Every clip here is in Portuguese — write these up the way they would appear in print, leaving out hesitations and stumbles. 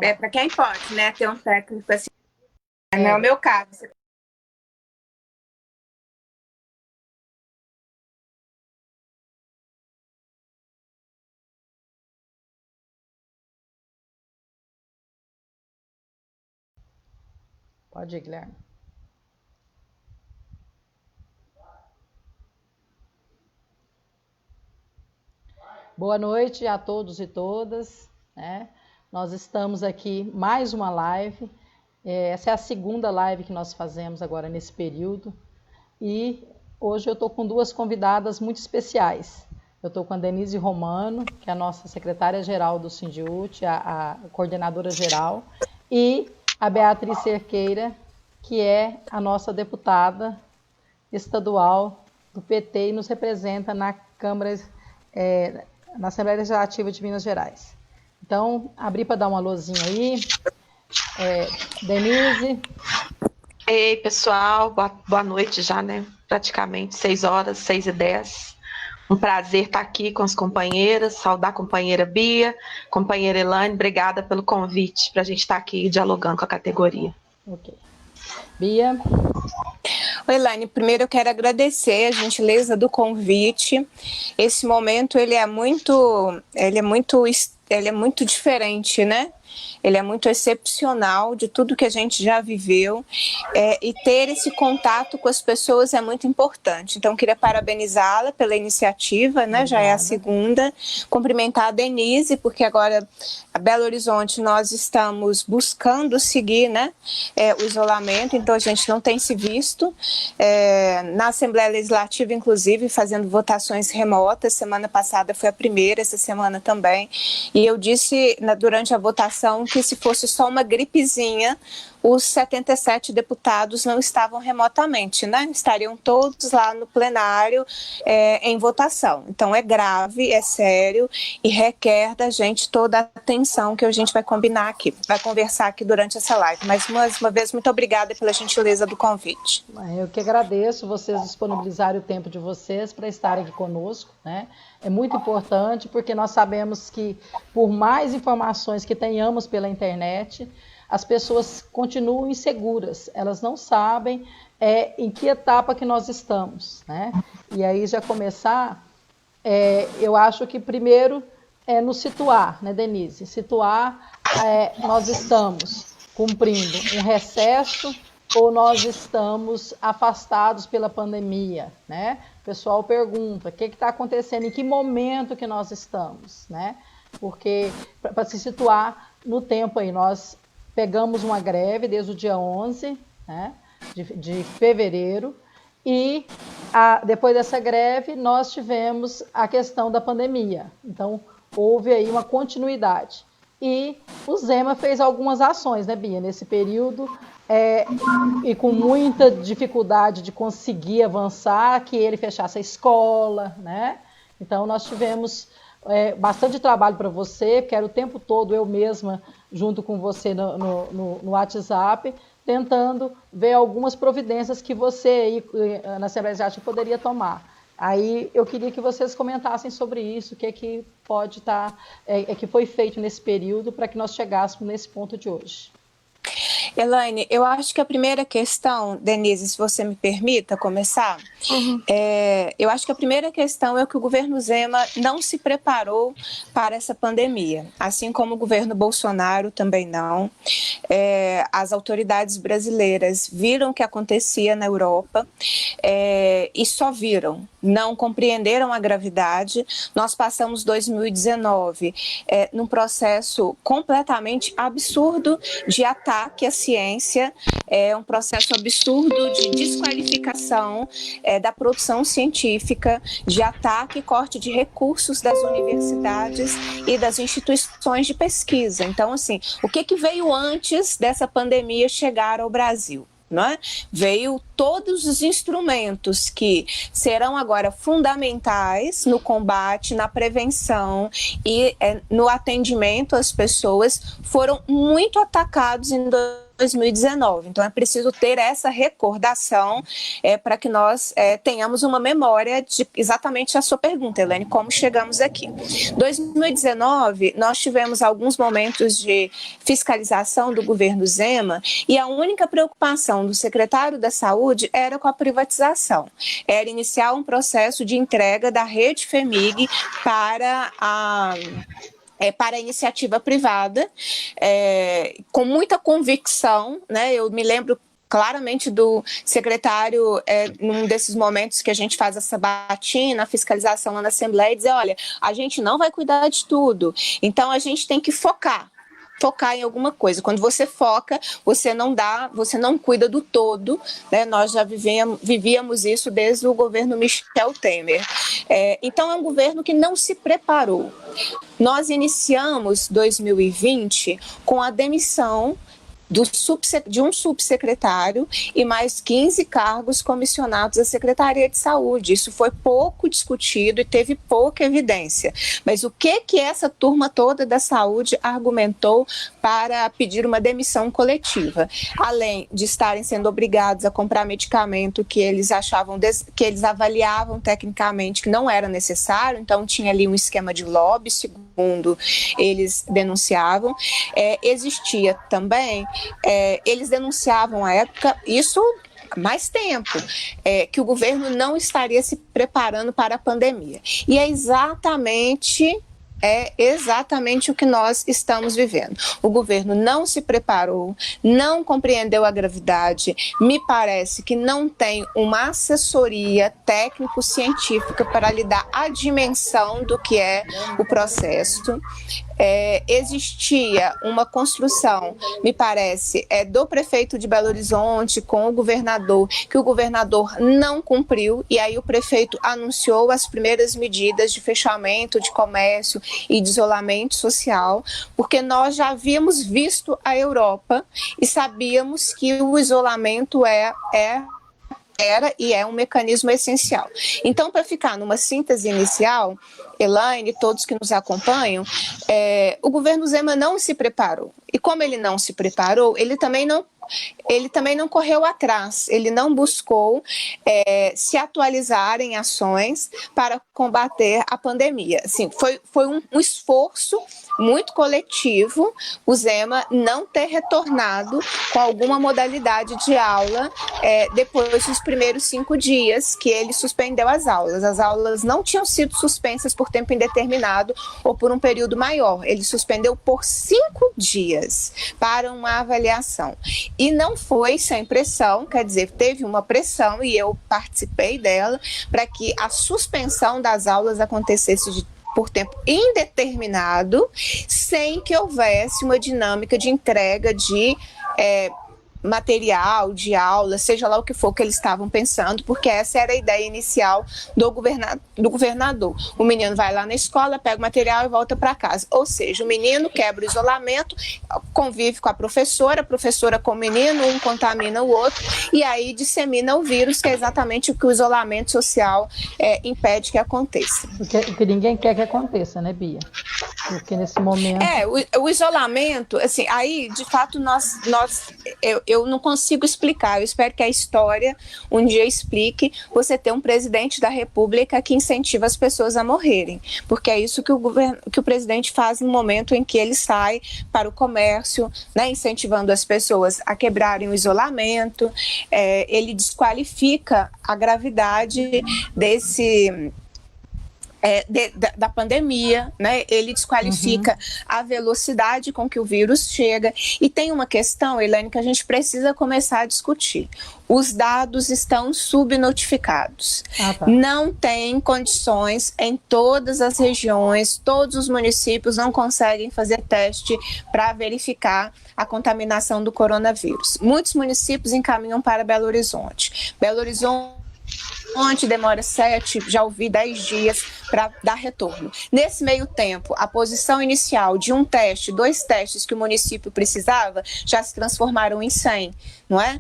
É para quem pode, né? Ter um técnico assim. Não é o meu caso. Pode ir, Guilherme. Boa noite a todos e todas, né? Nós estamos aqui mais uma live. Essa é a segunda live que nós fazemos agora nesse período. E hoje eu estou com duas convidadas muito especiais. Eu estou com a Denise Romano, que é a nossa secretária-geral do Sindiúti, a coordenadora geral, e a Beatriz Cerqueira, que é a nossa deputada estadual do PT e nos representa na Câmara, na Assembleia Legislativa de Minas Gerais. Então, abri para dar uma alôzinha aí. Denise. Ei, pessoal, boa noite já, né? Praticamente 6h, 6h10. Um prazer estar aqui com as companheiras, saudar a companheira Bia, companheira Elaine, obrigada pelo convite para a gente estar aqui dialogando com a categoria. Ok. Bia. Oi, Elaine, primeiro eu quero agradecer a gentileza do convite. Esse momento ele é muito diferente, né? Ele é muito excepcional de tudo que a gente já viveu, e ter esse contato com as pessoas é muito importante. Então, queria parabenizá-la pela iniciativa, né? Já é a segunda. Cumprimentar a Denise, porque agora, a Belo Horizonte, nós estamos buscando seguir, né, o isolamento, então a gente não tem se visto. Na Assembleia Legislativa, inclusive, fazendo votações remotas. Semana passada foi a primeira, essa semana também. E eu disse durante a votação que se fosse só uma gripezinha, os 77 deputados não estavam remotamente, né? Estariam todos lá no plenário em votação. Então é grave, é sério e requer da gente toda a atenção que a gente vai combinar aqui, vai conversar aqui durante essa live. Mas mais uma vez, muito obrigada pela gentileza do convite. Eu que agradeço vocês disponibilizarem o tempo de vocês para estarem aqui conosco, né? É muito importante porque nós sabemos que por mais informações que tenhamos pela internet, as pessoas continuam inseguras, elas não sabem em que etapa que nós estamos, né? E aí já começar, eu acho que primeiro é nos situar, né, Denise? Situar, nós estamos cumprindo um recesso ou nós estamos afastados pela pandemia, né? O pessoal pergunta, o que está acontecendo, em que momento que nós estamos, né? Porque, para se situar no tempo aí, nós pegamos uma greve desde o dia 11, né, de fevereiro, e depois dessa greve nós tivemos a questão da pandemia. Então, houve aí uma continuidade. E o Zema fez algumas ações, né, Bia, nesse período, e com muita dificuldade de conseguir avançar, que ele fechasse a escola, né? Então, nós tivemos bastante trabalho para você, que era o tempo todo eu mesma, junto com você no WhatsApp, tentando ver algumas providências que você aí, na Assembleia Legislativa, poderia tomar. Aí eu queria que vocês comentassem sobre isso, o que é que pode estar, que foi feito nesse período para que nós chegássemos nesse ponto de hoje. Elaine, eu acho que a primeira questão, Denise, se você me permita começar, eu acho que a primeira questão é que o governo Zema não se preparou para essa pandemia, assim como o governo Bolsonaro também não. As autoridades brasileiras viram o que acontecia na Europa e só viram, não compreenderam a gravidade. Nós passamos 2019 num processo completamente absurdo de ataque à ciência, um processo absurdo de desqualificação da produção científica, de ataque e corte de recursos das universidades e das instituições de pesquisa. Então, assim, o que veio antes dessa pandemia chegar ao Brasil? Né? Veio todos os instrumentos que serão agora fundamentais no combate, na prevenção e no atendimento às pessoas, foram muito atacados em 2019. Então, é preciso ter essa recordação para que nós tenhamos uma memória de exatamente a sua pergunta, Elaine, como chegamos aqui. 2019, nós tivemos alguns momentos de fiscalização do governo Zema e a única preocupação do secretário da Saúde era com a privatização. Era iniciar um processo de entrega da rede FEMIG para a iniciativa privada, com muita convicção, né? Eu me lembro claramente do secretário, num desses momentos que a gente faz a sabatina, a fiscalização lá na Assembleia, dizer, olha, a gente não vai cuidar de tudo, então a gente tem que focar em alguma coisa. Quando você foca, você não cuida do todo, né? Nós já vivíamos isso desde o governo Michel Temer. Então, é um governo que não se preparou. Nós iniciamos 2020 com a demissão de um subsecretário e mais 15 cargos comissionados à Secretaria de Saúde. Isso foi pouco discutido e teve pouca evidência. Mas o que essa turma toda da saúde argumentou para pedir uma demissão coletiva? Além de estarem sendo obrigados a comprar medicamento que eles avaliavam tecnicamente que não era necessário, então tinha ali um esquema de lobby, segundo eles denunciavam. Existia também, eles denunciavam à época, isso há mais tempo, que o governo não estaria se preparando para a pandemia. E é exatamente o que nós estamos vivendo. O governo não se preparou, não compreendeu a gravidade, me parece que não tem uma assessoria técnico-científica para lhe dar a dimensão do que é o processo. Existia uma construção, me parece, do prefeito de Belo Horizonte com o governador, que o governador não cumpriu, e aí o prefeito anunciou as primeiras medidas de fechamento de comércio e de isolamento social, porque nós já havíamos visto a Europa e sabíamos que o isolamento era e é um mecanismo essencial. Então, para ficar numa síntese inicial, Elaine, todos que nos acompanham, o governo Zema não se preparou. E como ele não se preparou, ele também não correu atrás, ele não buscou se atualizar em ações para combater a pandemia. Assim, foi um esforço muito coletivo o Zema não ter retornado com alguma modalidade de aula depois dos primeiros 5 dias que ele suspendeu as aulas. As aulas não tinham sido suspensas por tempo indeterminado ou por um período maior. Ele suspendeu por 5 dias para uma avaliação. E não foi sem pressão, quer dizer, teve uma pressão e eu participei dela para que a suspensão das aulas acontecesse por tempo indeterminado, sem que houvesse uma dinâmica de entrega de material, de aula, seja lá o que for que eles estavam pensando, porque essa era a ideia inicial do governador. O menino vai lá na escola, pega o material e volta para casa. Ou seja, o menino quebra o isolamento, convive com a professora com o menino, um contamina o outro, e aí dissemina o vírus, que é exatamente o que o isolamento social impede que aconteça. O que ninguém quer que aconteça, né, Bia? Porque nesse momento... O isolamento, assim, aí, de fato, eu não consigo explicar. Eu espero que a história um dia explique você ter um presidente da República que incentiva as pessoas a morrerem, porque é isso que o presidente faz no momento em que ele sai para o comércio, né, incentivando as pessoas a quebrarem o isolamento. Ele desqualifica a gravidade da pandemia, né? Ele desqualifica a velocidade com que o vírus chega. E tem uma questão, Elaine, que a gente precisa começar a discutir. Os dados estão subnotificados. Tá. Não tem condições em todas as regiões, todos os municípios não conseguem fazer teste para verificar a contaminação do coronavírus. Muitos municípios encaminham para Belo Horizonte. Belo Horizonte demora 7, já ouvi 10 dias para dar retorno. Nesse meio tempo, a posição inicial de um teste, 2 testes que o município precisava, já se transformaram em 100, não é?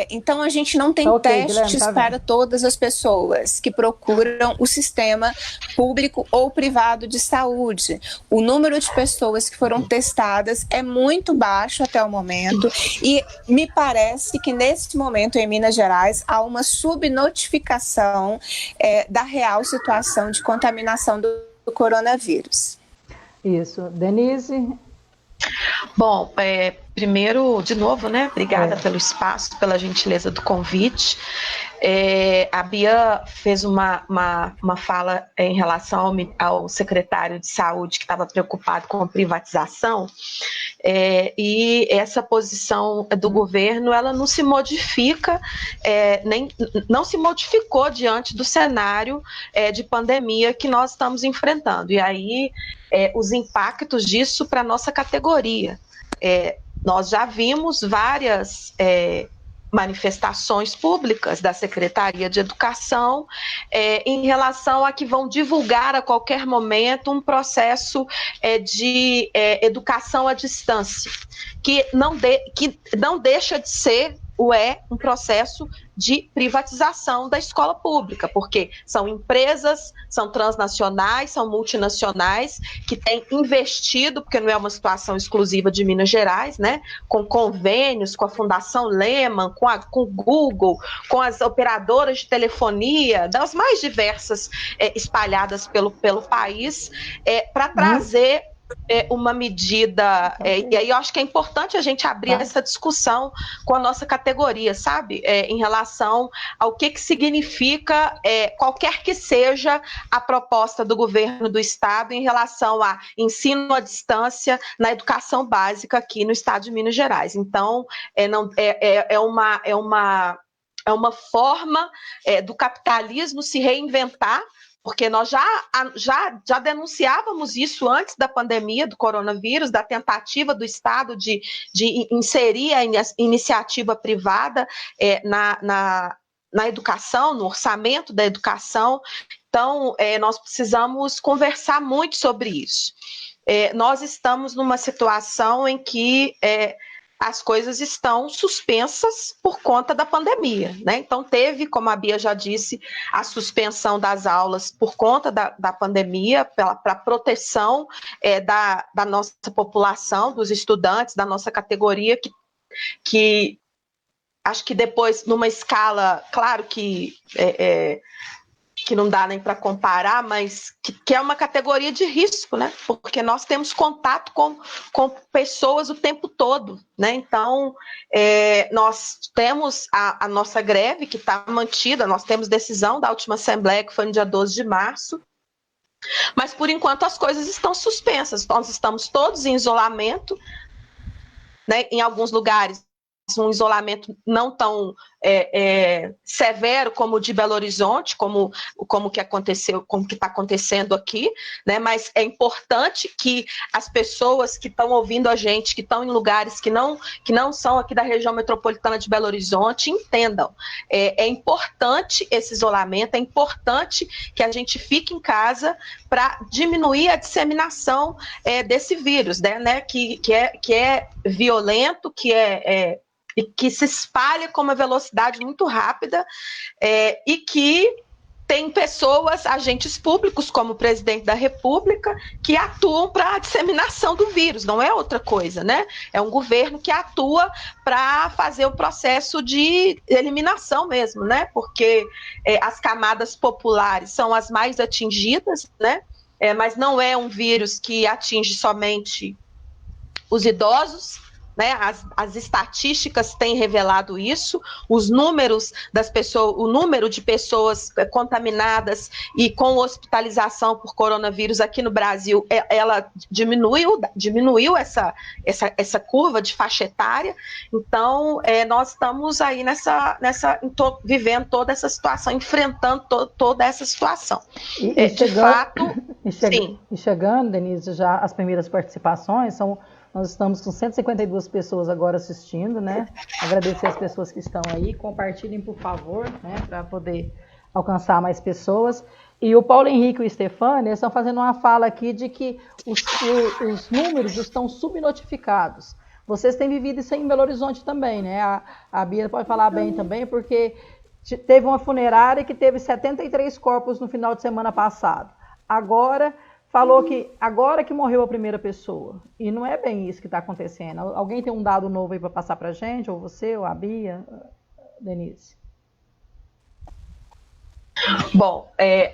Então, a gente não tem testes Guilherme, para todas as pessoas que procuram o sistema público ou privado de saúde. O número de pessoas que foram testadas é muito baixo até o momento e me parece que nesse momento em Minas Gerais há uma subnotificação da real situação de contaminação do coronavírus. Isso. Denise? Bom, primeiro, de novo, né? Obrigada pelo espaço, pela gentileza do convite. A Bia fez uma fala em relação ao secretário de saúde que estava preocupado com a privatização, e essa posição do governo, ela não se modifica, não se modificou diante do cenário de pandemia que nós estamos enfrentando. E aí, os impactos disso para a nossa categoria. Nós já vimos várias manifestações públicas da Secretaria de Educação em relação a que vão divulgar a qualquer momento um processo de educação à distância, que não deixa de ser um processo de privatização da escola pública, porque são empresas, são transnacionais, são multinacionais que têm investido, porque não é uma situação exclusiva de Minas Gerais, né, com convênios com a Fundação Lehman, com o Google, com as operadoras de telefonia, das mais diversas espalhadas pelo país, para trazer uma medida, e aí eu acho que é importante a gente abrir essa discussão com a nossa categoria, sabe? Em relação ao que significa qualquer que seja a proposta do governo do estado em relação a ensino à distância na educação básica aqui no estado de Minas Gerais. Então, é uma forma do capitalismo se reinventar, porque nós já denunciávamos isso antes da pandemia do coronavírus, da tentativa do Estado de inserir a iniciativa privada na educação, no orçamento da educação. Então, nós precisamos conversar muito sobre isso. Nós estamos numa situação em que as coisas estão suspensas por conta da pandemia, né? Então teve, como a Bia já disse, a suspensão das aulas por conta da pandemia, para proteção da nossa população, dos estudantes, da nossa categoria, que acho que depois, numa escala, claro que não dá nem para comparar, mas que é uma categoria de risco, né? Porque nós temos contato com pessoas o tempo todo, né? Então, nós temos a nossa greve que está mantida, nós temos decisão da última Assembleia, que foi no dia 12 de março, mas, por enquanto, as coisas estão suspensas. Nós estamos todos em isolamento, né? Em alguns lugares, um isolamento não tão severo como o de Belo Horizonte, como que aconteceu, como que está acontecendo aqui, né? Mas é importante que as pessoas que estão ouvindo a gente, que estão em lugares que não são aqui da região metropolitana de Belo Horizonte, entendam. É importante esse isolamento, é importante que a gente fique em casa para diminuir a disseminação desse vírus, né? Que é violento, e que se espalha com uma velocidade muito rápida, e que tem pessoas, agentes públicos, como o presidente da República, que atuam para a disseminação do vírus, não é outra coisa, né? É um governo que atua para fazer o processo de eliminação mesmo, né? Porque as camadas populares são as mais atingidas, né? Mas não é um vírus que atinge somente os idosos, né? As estatísticas têm revelado isso, os números das pessoas, o número de pessoas contaminadas e com hospitalização por coronavírus aqui no Brasil, ela diminuiu essa curva de faixa etária. Então, nós estamos aí vivendo toda essa situação, enfrentando toda essa situação. Chegando, Denise, já as primeiras participações nós estamos com 152 pessoas agora assistindo, né? Agradecer as pessoas que estão aí. Compartilhem, por favor, né? Para poder alcançar mais pessoas. E o Paulo Henrique e o Stefani eles estão fazendo uma fala aqui de que os números estão subnotificados. Vocês têm vivido isso aí em Belo Horizonte também, né? A Bia pode falar bem também, porque teve uma funerária que teve 73 corpos no final de semana passado. Agora, falou que agora que morreu a primeira pessoa. E não é bem isso que está acontecendo. Alguém tem um dado novo aí para passar para a gente? Ou você, ou a Bia, Denise? Bom,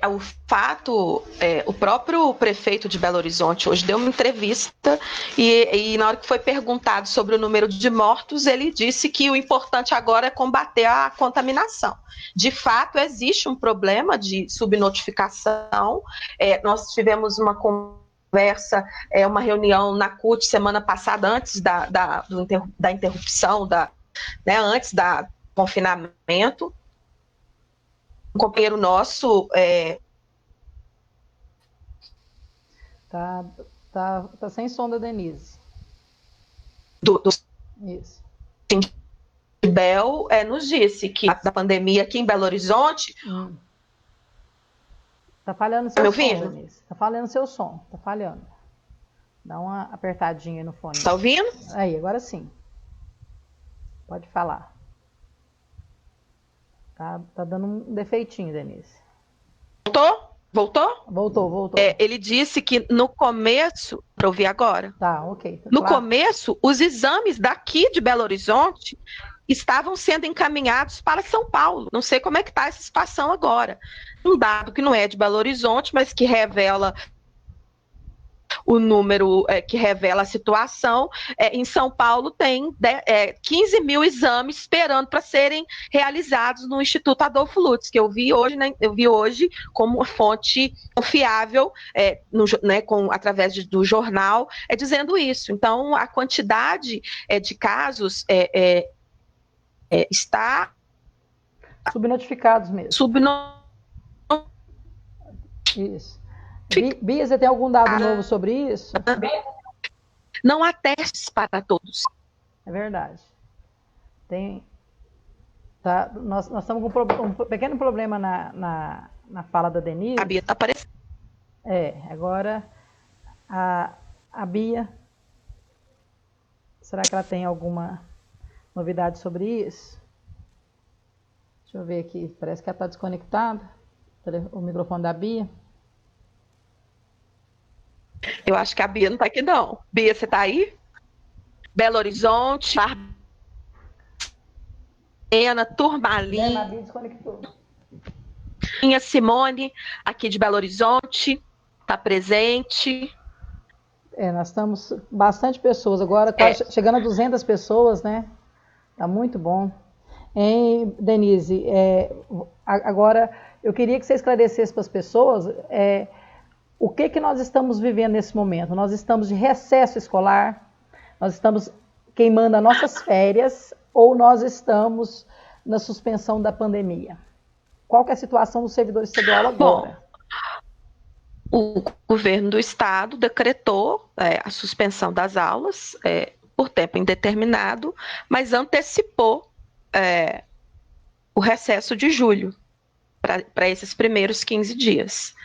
o fato, o próprio prefeito de Belo Horizonte hoje deu uma entrevista e na hora que foi perguntado sobre o número de mortos, ele disse que o importante agora é combater a contaminação. De fato, existe um problema de subnotificação. Nós tivemos uma conversa, uma reunião na CUT semana passada, antes da interrupção, antes do confinamento. Um companheiro nosso Tá sem som da Denise. do Isso. Bel nos disse que da pandemia aqui em Belo Horizonte. Tá falhando seu me som, ouvindo? Denise. Tá falhando seu som, tá falhando. Dá uma apertadinha no fone. Tá ouvindo? Aí, agora sim. Pode falar. Tá dando um defeitinho, Denise. Voltou? Voltou. Ele disse que no começo, para ouvir agora. Tá, ok. Tá no claro. começo, os exames daqui de Belo Horizonte estavam sendo encaminhados para São Paulo. Não sei como é que está essa situação agora. Um dado que não é de Belo Horizonte, mas que revela o número, que revela a situação. Em São Paulo tem 15 mil exames esperando para serem realizados no Instituto Adolfo Lutz, que eu vi hoje como uma fonte confiável, através do jornal, dizendo isso. Então, a quantidade de casos está subnotificados mesmo. Isso. Bia, você tem algum dado novo sobre isso? Não há testes para todos. É verdade. Nós estamos com um pequeno problema na fala da Denise. A Bia está aparecendo. Agora a Bia, será que ela tem alguma novidade sobre isso? Deixa eu ver aqui, parece que ela está desconectada, o microfone da Bia. Eu acho que a Bia não está aqui, não. Bia, você está aí? Belo Horizonte, Turmalina. A Bia desconectou. Minha Simone, aqui de Belo Horizonte, está presente. Nós estamos bastante pessoas agora, quase chegando a 200 pessoas, né? Tá muito bom. Hein, Denise, agora eu queria que você esclarecesse para as pessoas o que nós estamos vivendo nesse momento. Nós estamos de recesso escolar, nós estamos queimando as nossas férias ou nós estamos na suspensão da pandemia? Qual que é a situação do servidor estadual agora? Bom, o governo do estado decretou a suspensão das aulas por tempo indeterminado, mas antecipou o recesso de julho para esses primeiros 15 dias.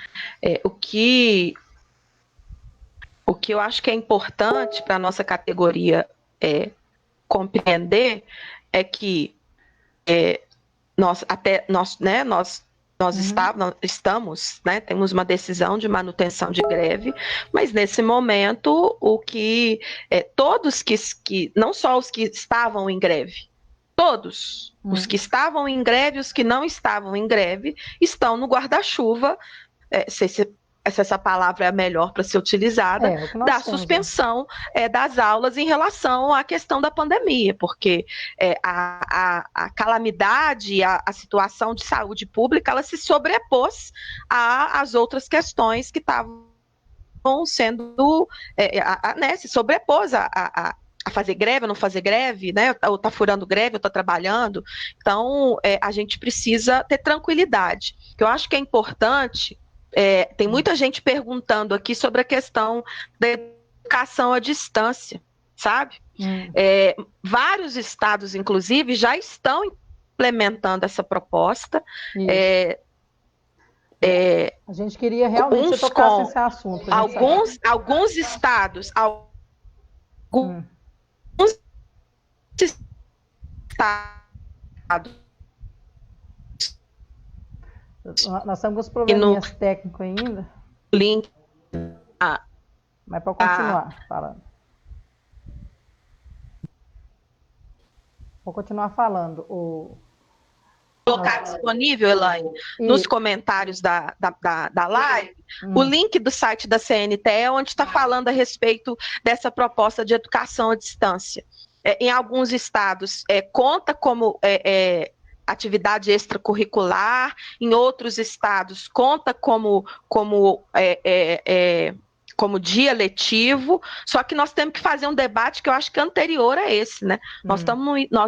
O que eu acho que é importante para a nossa categoria compreender é que nós estamos, temos uma decisão de manutenção de greve, mas nesse momento todos que não só os que estavam em greve, todos os que estavam em greve e os que não estavam em greve estão no guarda-chuva, se essa palavra é a melhor para ser utilizada, da suspensão das aulas em relação à questão da pandemia, porque a calamidade, a situação de saúde pública, ela se sobrepôs às outras questões que estavam sendo, se sobrepôs a fazer greve, ou não fazer greve, né? Ou tá furando greve, ou tá trabalhando. Então, a gente precisa ter tranquilidade. O que eu acho que é importante, tem muita gente perguntando aqui sobre a questão da educação à distância, sabe? Vários estados, inclusive, já estão implementando essa proposta. A gente queria realmente que você tocasse esse assunto. Alguns estados, nós estamos com os probleminhas técnicos ainda. Link. Mas pode continuar falando. Vou continuar falando. Colocar disponível, Elaine, nos comentários da live, o link do site da CNTE, onde está falando a respeito dessa proposta de educação à distância. Em alguns estados, conta como atividade extracurricular, em outros estados, conta como dia letivo, só que nós temos que fazer um debate que eu acho que é anterior a esse, né? Nós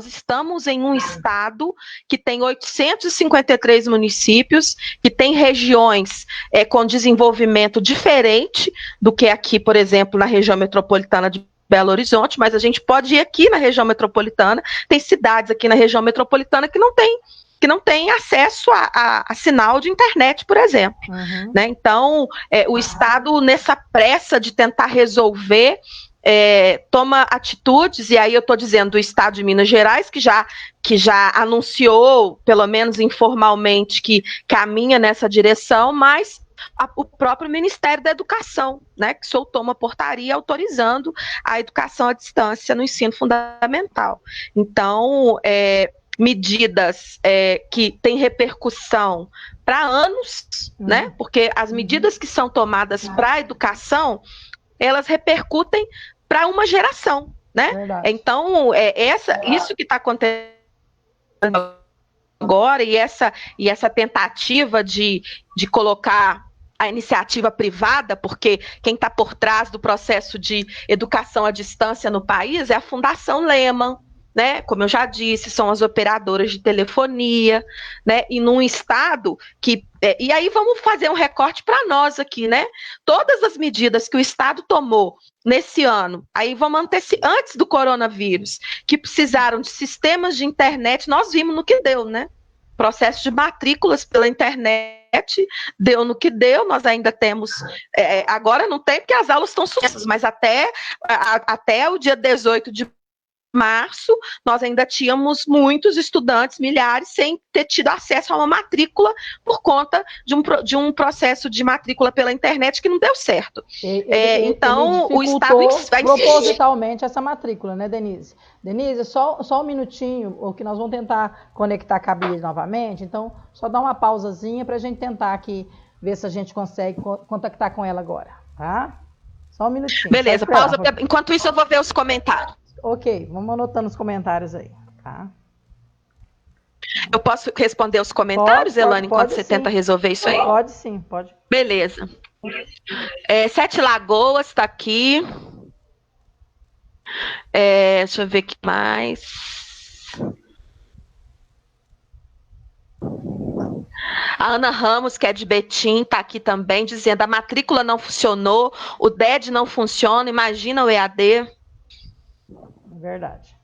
estamos em um estado que tem 853 municípios, que tem regiões com desenvolvimento diferente do que aqui, por exemplo, na região metropolitana de Belo Horizonte, mas a gente pode ir aqui na região metropolitana, tem cidades aqui na região metropolitana que não tem acesso a sinal de internet, por exemplo. Né? Então, o Estado, nessa pressa de tentar resolver, toma atitudes, e aí eu estou dizendo do Estado de Minas Gerais, que já anunciou, pelo menos informalmente, que caminha nessa direção, mas o próprio Ministério da Educação, né, que soltou uma portaria autorizando a educação à distância no ensino fundamental. Então, medidas que têm repercussão para anos, né? Porque as medidas que são tomadas para a educação, elas repercutem para uma geração, né? Verdade. Então, isso que está acontecendo agora e essa tentativa de colocar a iniciativa privada, porque quem está por trás do processo de educação à distância no país é a Fundação Lehman, né? Como eu já disse, são as operadoras de telefonia, né? E num estado que... e aí vamos fazer um recorte para nós aqui, né? Todas as medidas que o Estado tomou nesse ano, aí vamos antes do coronavírus, que precisaram de sistemas de internet, nós vimos no que deu, né? Processo de matrículas pela internet, deu no que deu, nós ainda temos, agora não tem porque as aulas estão suspensas, mas até o dia 18 de março, nós ainda tínhamos muitos estudantes, milhares, sem ter tido acesso a uma matrícula por conta de um processo de matrícula pela internet que não deu certo. Então, o Estado vai propositalmente essa matrícula, né, Denise? Denise, só um minutinho, o que nós vamos tentar conectar com a Bia novamente, então, só dá uma pausazinha para a gente tentar aqui, ver se a gente consegue contactar com ela agora, tá? Só um minutinho. Beleza, pausa. Enquanto isso, eu vou ver os comentários. Ok, vamos anotando os comentários aí, tá? Eu posso responder os comentários, Elaine, enquanto você tenta resolver isso aí? Pode sim, pode. Beleza. Sete Lagoas está aqui. Deixa eu ver o que mais. A Ana Ramos, que é de Betim, está aqui também, dizendo a matrícula não funcionou, o DED não funciona, imagina o EAD. Verdade.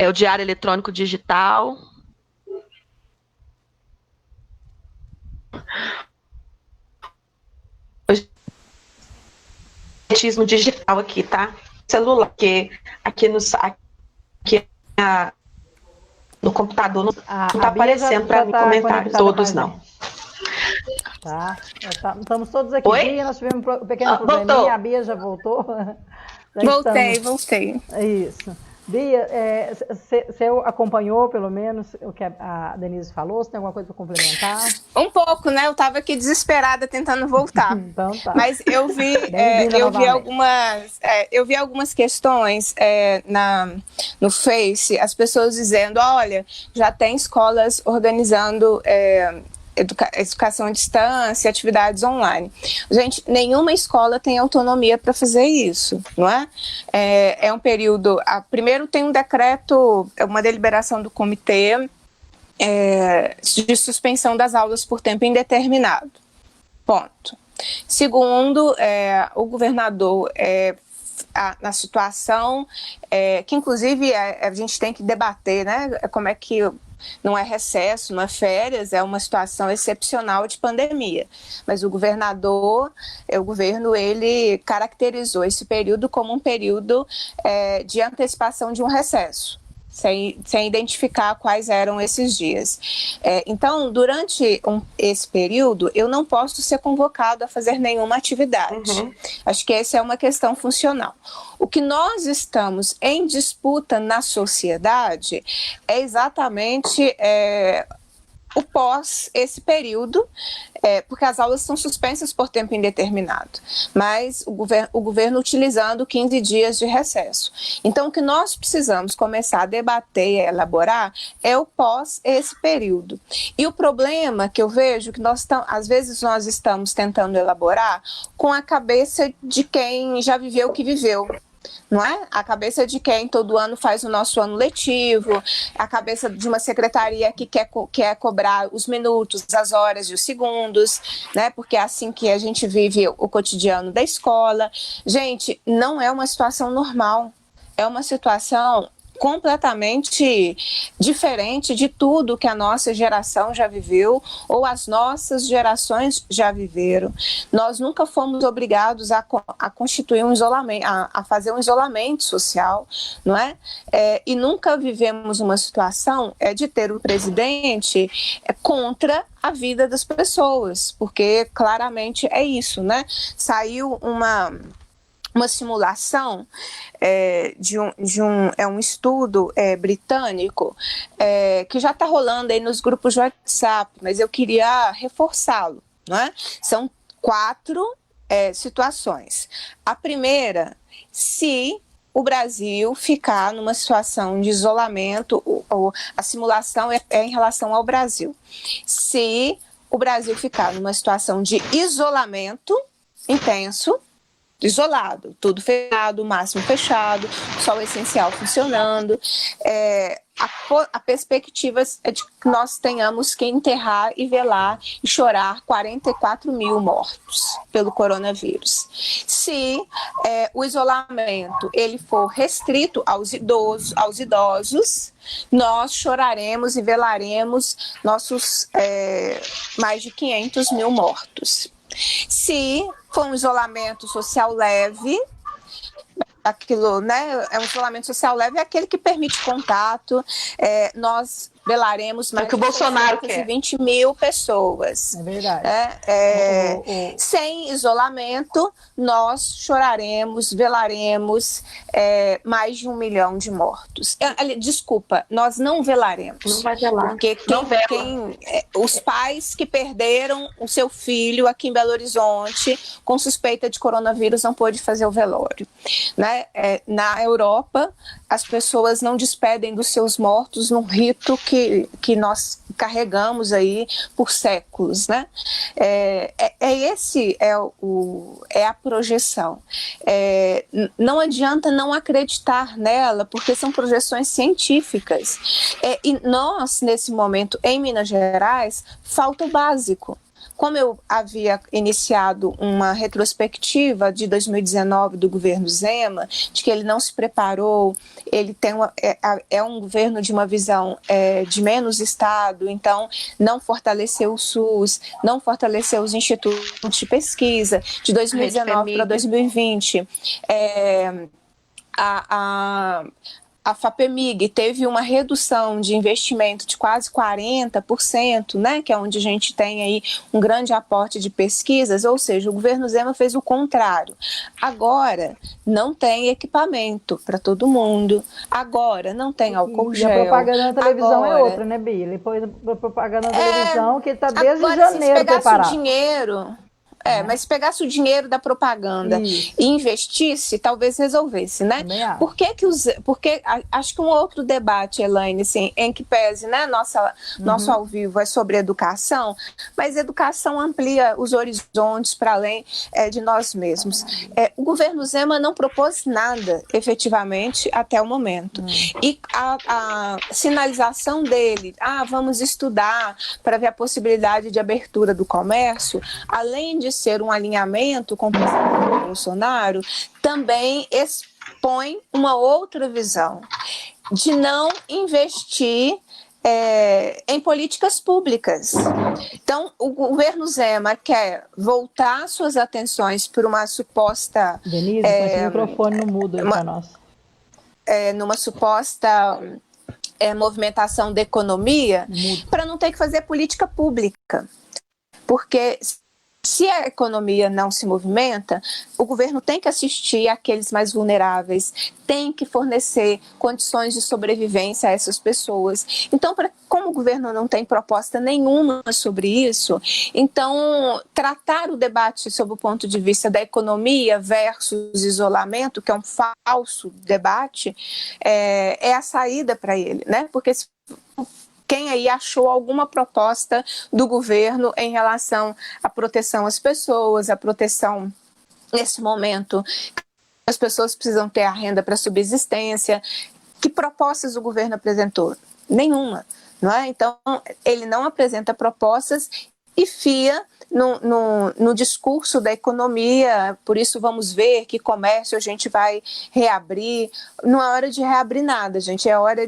O Diário Eletrônico Digital. O digital aqui, tá? Celular, porque aqui no computador não está aparecendo para mim comentários, todos não. Tá, estamos todos aqui. Oi? Bia, nós tivemos um pequeno probleminha, voltou. A Bia já voltou. Voltei. Isso. Bia, você acompanhou, pelo menos, o que a Denise falou? Você tem alguma coisa para complementar? Um pouco, né? Eu estava aqui desesperada tentando voltar. Então tá. Mas eu vi algumas questões no Face, as pessoas dizendo, olha, já tem escolas organizando educação à distância, atividades online. Gente, nenhuma escola tem autonomia para fazer isso, não é? É um período... primeiro tem um decreto, uma deliberação do comitê de suspensão das aulas por tempo indeterminado. Ponto. Segundo, o governador... na situação que inclusive a gente tem que debater, né, como é que não é recesso, não é férias, é uma situação excepcional de pandemia. Mas o governo, ele caracterizou esse período como um período de antecipação de um recesso. Sem identificar quais eram esses dias. Então, durante esse período, eu não posso ser convocado a fazer nenhuma atividade. Acho que essa é uma questão funcional. O que nós estamos em disputa na sociedade é exatamente o pós esse período, porque as aulas são suspensas por tempo indeterminado, mas o governo utilizando 15 dias de recesso. Então, o que nós precisamos começar a debater e elaborar é o pós esse período. E o problema que eu vejo que às vezes nós estamos tentando elaborar com a cabeça de quem já viveu o que viveu. Não é? A cabeça de quem todo ano faz o nosso ano letivo, a cabeça de uma secretaria que quer cobrar os minutos, as horas e os segundos, né? Porque é assim que a gente vive o cotidiano da escola. Gente, não é uma situação normal, é uma situação completamente diferente de tudo que a nossa geração já viveu ou as nossas gerações já viveram. Nós nunca fomos obrigados a constituir um isolamento, a fazer um isolamento social, não é? E nunca vivemos uma situação de ter um presidente contra a vida das pessoas, porque claramente é isso, né? Saiu uma simulação de um estudo britânico que já está rolando aí nos grupos de WhatsApp, mas eu queria reforçá-lo, não é? São 4 situações. A primeira, se o Brasil ficar numa situação de isolamento, a simulação é em relação ao Brasil. Se o Brasil ficar numa situação de isolamento intenso, isolado, tudo fechado, o máximo fechado, só o essencial funcionando. A perspectiva é de que nós tenhamos que enterrar e velar e chorar 44 mil mortos pelo coronavírus. Se o isolamento ele for restrito aos idosos, nós choraremos e velaremos nossos mais de 500 mil mortos. Se for um isolamento social leve, aquilo, né? Um isolamento social leve é aquele que permite contato. Nós velaremos mais que o Bolsonaro de 20 mil pessoas. É verdade. Sem isolamento, nós choraremos, velaremos mais de 1 milhão de mortos. Desculpa, nós não velaremos. Não vai velar. Porque os pais que perderam o seu filho aqui em Belo Horizonte com suspeita de coronavírus não pôde fazer o velório, né? Na Europa, as pessoas não despedem dos seus mortos num rito que nós carregamos aí por séculos, né? É a projeção. Não adianta não acreditar nela, porque são projeções científicas. E nós, nesse momento, em Minas Gerais, falta o básico. Como eu havia iniciado uma retrospectiva de 2019 do governo Zema, de que ele não se preparou, ele tem um governo de uma visão de menos Estado, então não fortaleceu o SUS, não fortaleceu os institutos de pesquisa. De 2019 para 2020, a FAPEMIG teve uma redução de investimento de quase 40%, né, que é onde a gente tem aí um grande aporte de pesquisas, ou seja, o governo Zema fez o contrário. Agora, não tem equipamento para todo mundo, agora não tem álcool gel. E a propaganda na televisão é outra, né, Bia? Ele pôs a propaganda na televisão que está desde janeiro preparado. Dinheiro... mas se pegasse o dinheiro da propaganda e investisse, talvez resolvesse, né? Porque acho que um outro debate, Elaine, assim, em que pese, né, nosso ao vivo é sobre educação, mas educação amplia os horizontes para além de nós mesmos. O governo Zema não propôs nada, efetivamente, até o momento. E a sinalização dele, vamos estudar para ver a possibilidade de abertura do comércio, além de ser um alinhamento com o presidente Bolsonaro, também expõe uma outra visão de não investir em políticas públicas. Então, o governo Zema quer voltar suas atenções para uma suposta... Denise, põe o microfone no mudo aí para nós. Numa suposta movimentação da economia, para não ter que fazer política pública. Porque se a economia não se movimenta, o governo tem que assistir aqueles mais vulneráveis, tem que fornecer condições de sobrevivência a essas pessoas. Então, como o governo não tem proposta nenhuma sobre isso, então tratar o debate sob o ponto de vista da economia versus isolamento, que é um falso debate, é a saída para ele, né? Porque quem aí achou alguma proposta do governo em relação à proteção às pessoas, à proteção nesse momento, as pessoas precisam ter a renda para subsistência. Que propostas o governo apresentou? Nenhuma, não é? Então, ele não apresenta propostas e fia no discurso da economia, por isso vamos ver que comércio a gente vai reabrir. Não é hora de reabrir nada, gente, é hora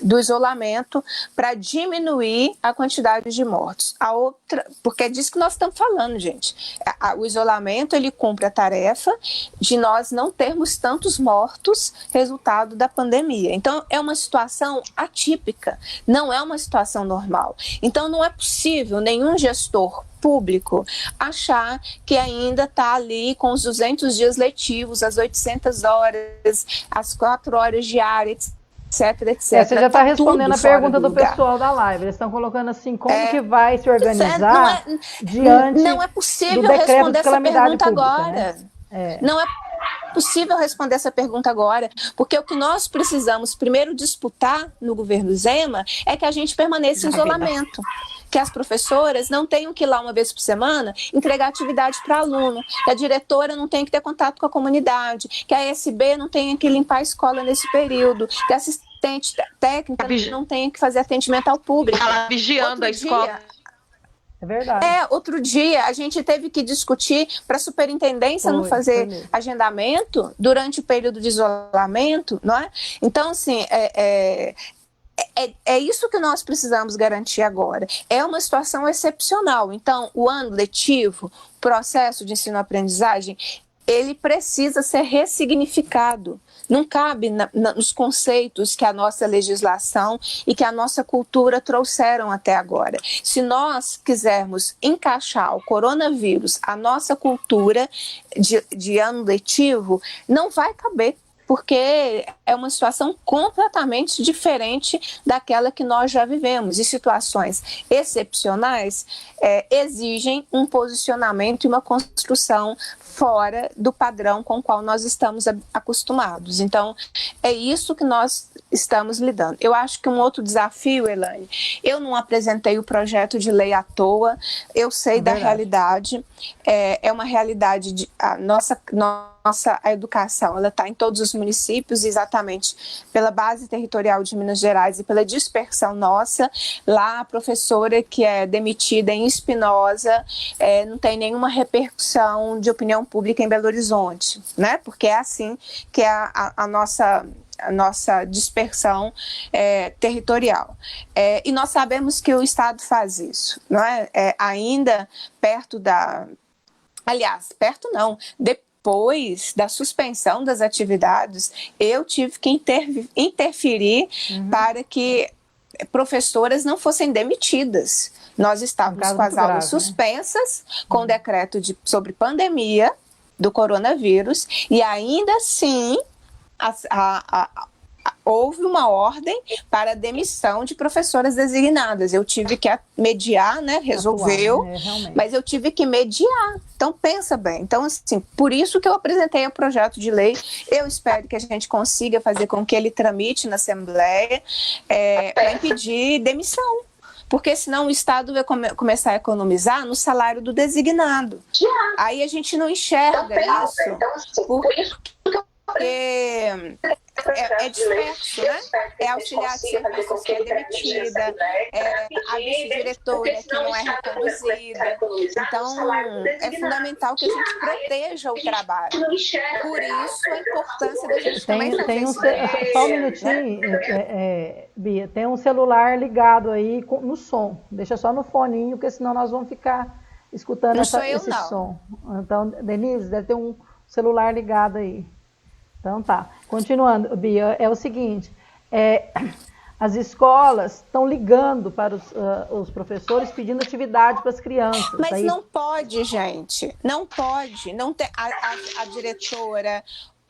do isolamento para diminuir a quantidade de mortos. A outra, porque é disso que nós estamos falando, gente. O isolamento, ele cumpre a tarefa de nós não termos tantos mortos resultado da pandemia. Então, é uma situação atípica, não é uma situação normal. Então, não é possível nenhum gestor público achar que ainda está ali com os 200 dias letivos, as 800 horas, as 4 horas diárias, etc. Você já está respondendo a pergunta do pessoal da live. Eles estão colocando assim, como que vai se organizar diante não é possível do decreto responder de calamidade essa pergunta pública, agora. né? Não é possível responder essa pergunta agora, porque o que nós precisamos primeiro disputar no governo Zema é que a gente permaneça em isolamento, que as professoras não tenham que ir lá uma vez por semana entregar atividade para aluno, que a diretora não tenha que ter contato com a comunidade, que a SB não tenha que limpar a escola nesse período, que a assistente técnica não tenha que fazer atendimento ao público. Ela vigiando a escola. É verdade. Outro dia a gente teve que discutir para a superintendência não fazer agendamento durante o período de isolamento, não é? Então, assim, é isso que nós precisamos garantir agora. É uma situação excepcional. Então, o ano letivo, o processo de ensino-aprendizagem, ele precisa ser ressignificado. Não cabe nos conceitos que a nossa legislação e que a nossa cultura trouxeram até agora. Se nós quisermos encaixar o coronavírus, a nossa cultura de ano letivo, não vai caber, porque é uma situação completamente diferente daquela que nós já vivemos. E situações excepcionais exigem um posicionamento e uma construção fora do padrão com o qual nós estamos acostumados. Então, é isso que nós estamos lidando. Eu acho que um outro desafio, Elaine, eu não apresentei o projeto de lei à toa, eu sei da realidade, é uma realidade, a educação, ela está em todos os municípios, exatamente pela base territorial de Minas Gerais e pela dispersão nossa. Lá, a professora que é demitida em Espinosa não tem nenhuma repercussão de opinião pública em Belo Horizonte, né? Porque é assim que é a nossa dispersão territorial. E nós sabemos que o Estado faz isso, não é? Ainda perto da... Aliás, perto não, depois da suspensão das atividades, eu tive que interferir para que professoras não fossem demitidas. Nós estávamos com as aulas suspensas, com o decreto sobre pandemia do coronavírus, e ainda assim houve uma ordem para a demissão de professoras designadas. Eu tive que mediar, né? Resolveu, mas eu tive que mediar. Então, pensa bem. Então, assim, por isso que eu apresentei o projeto de lei. Eu espero que a gente consiga fazer com que ele tramite na Assembleia para impedir demissão. Porque senão o Estado vai começar a economizar no salário do designado. Aí a gente não enxerga isso. Porque é disperso, né? É auxiliar de serviços que é demitida, a vice-diretora que não é reconduzida. Então, é fundamental que a gente proteja o trabalho. Por isso, a importância da gente também fazer isso. Só um minutinho, Bia, tem um celular ligado aí no som. Deixa só no foninho, porque senão nós vamos ficar escutando esse som. Então, Denise, deve ter um celular ligado aí. Então tá. Continuando, Bia, é o seguinte, as escolas estão ligando para os professores pedindo atividade para as crianças. Mas aí... não pode, gente. Não pode. Não tem a diretora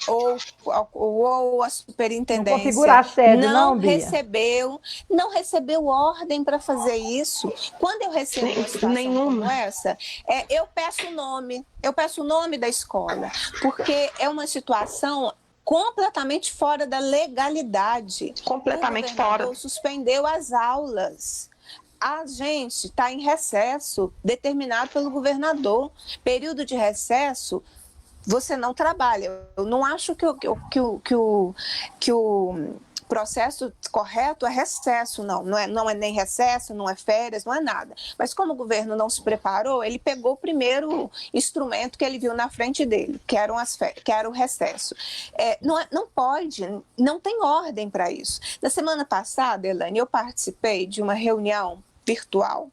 ou a superintendência não configurar a sede, não, Bia? Não recebeu ordem para fazer isso. Quando eu recebo uma situação como essa, eu peço o nome da escola, porque é uma situação completamente fora da legalidade. Completamente fora. Suspendeu as aulas. A gente está em recesso determinado pelo governador. Período de recesso, você não trabalha. Eu não acho que o processo correto é recesso, não é nem recesso, não é férias, não é nada. Mas como o governo não se preparou, ele pegou o primeiro instrumento que ele viu na frente dele, que era o recesso. Não pode, não tem ordem para isso. Na semana passada, Elaine, eu participei de uma reunião virtual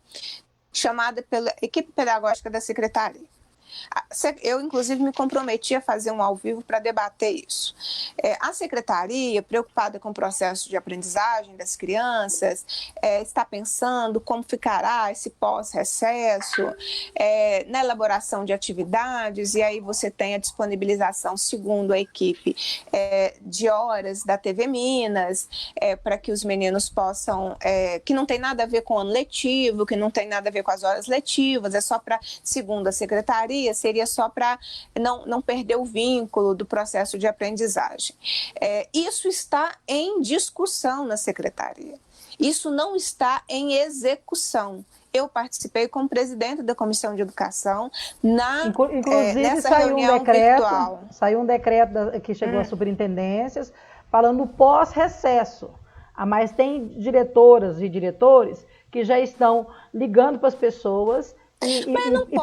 chamada pela equipe pedagógica da secretaria. Eu, inclusive, me comprometi a fazer um ao vivo para debater isso. A secretaria, preocupada com o processo de aprendizagem das crianças, está pensando como ficará esse pós-recesso, na elaboração de atividades, e aí você tem a disponibilização, segundo a equipe, de horas da TV Minas, para que os meninos possam, que não tem nada a ver com o ano letivo, que não tem nada a ver com as horas letivas, é só para, segundo a secretaria, seria só para não perder o vínculo do processo de aprendizagem. Isso está em discussão na secretaria. Isso não está em execução. Eu participei como presidente da Comissão de Educação nessa reunião virtual. Saiu um decreto que chegou às superintendências falando pós-recesso. Mas tem diretoras e diretores que já estão ligando para as pessoas e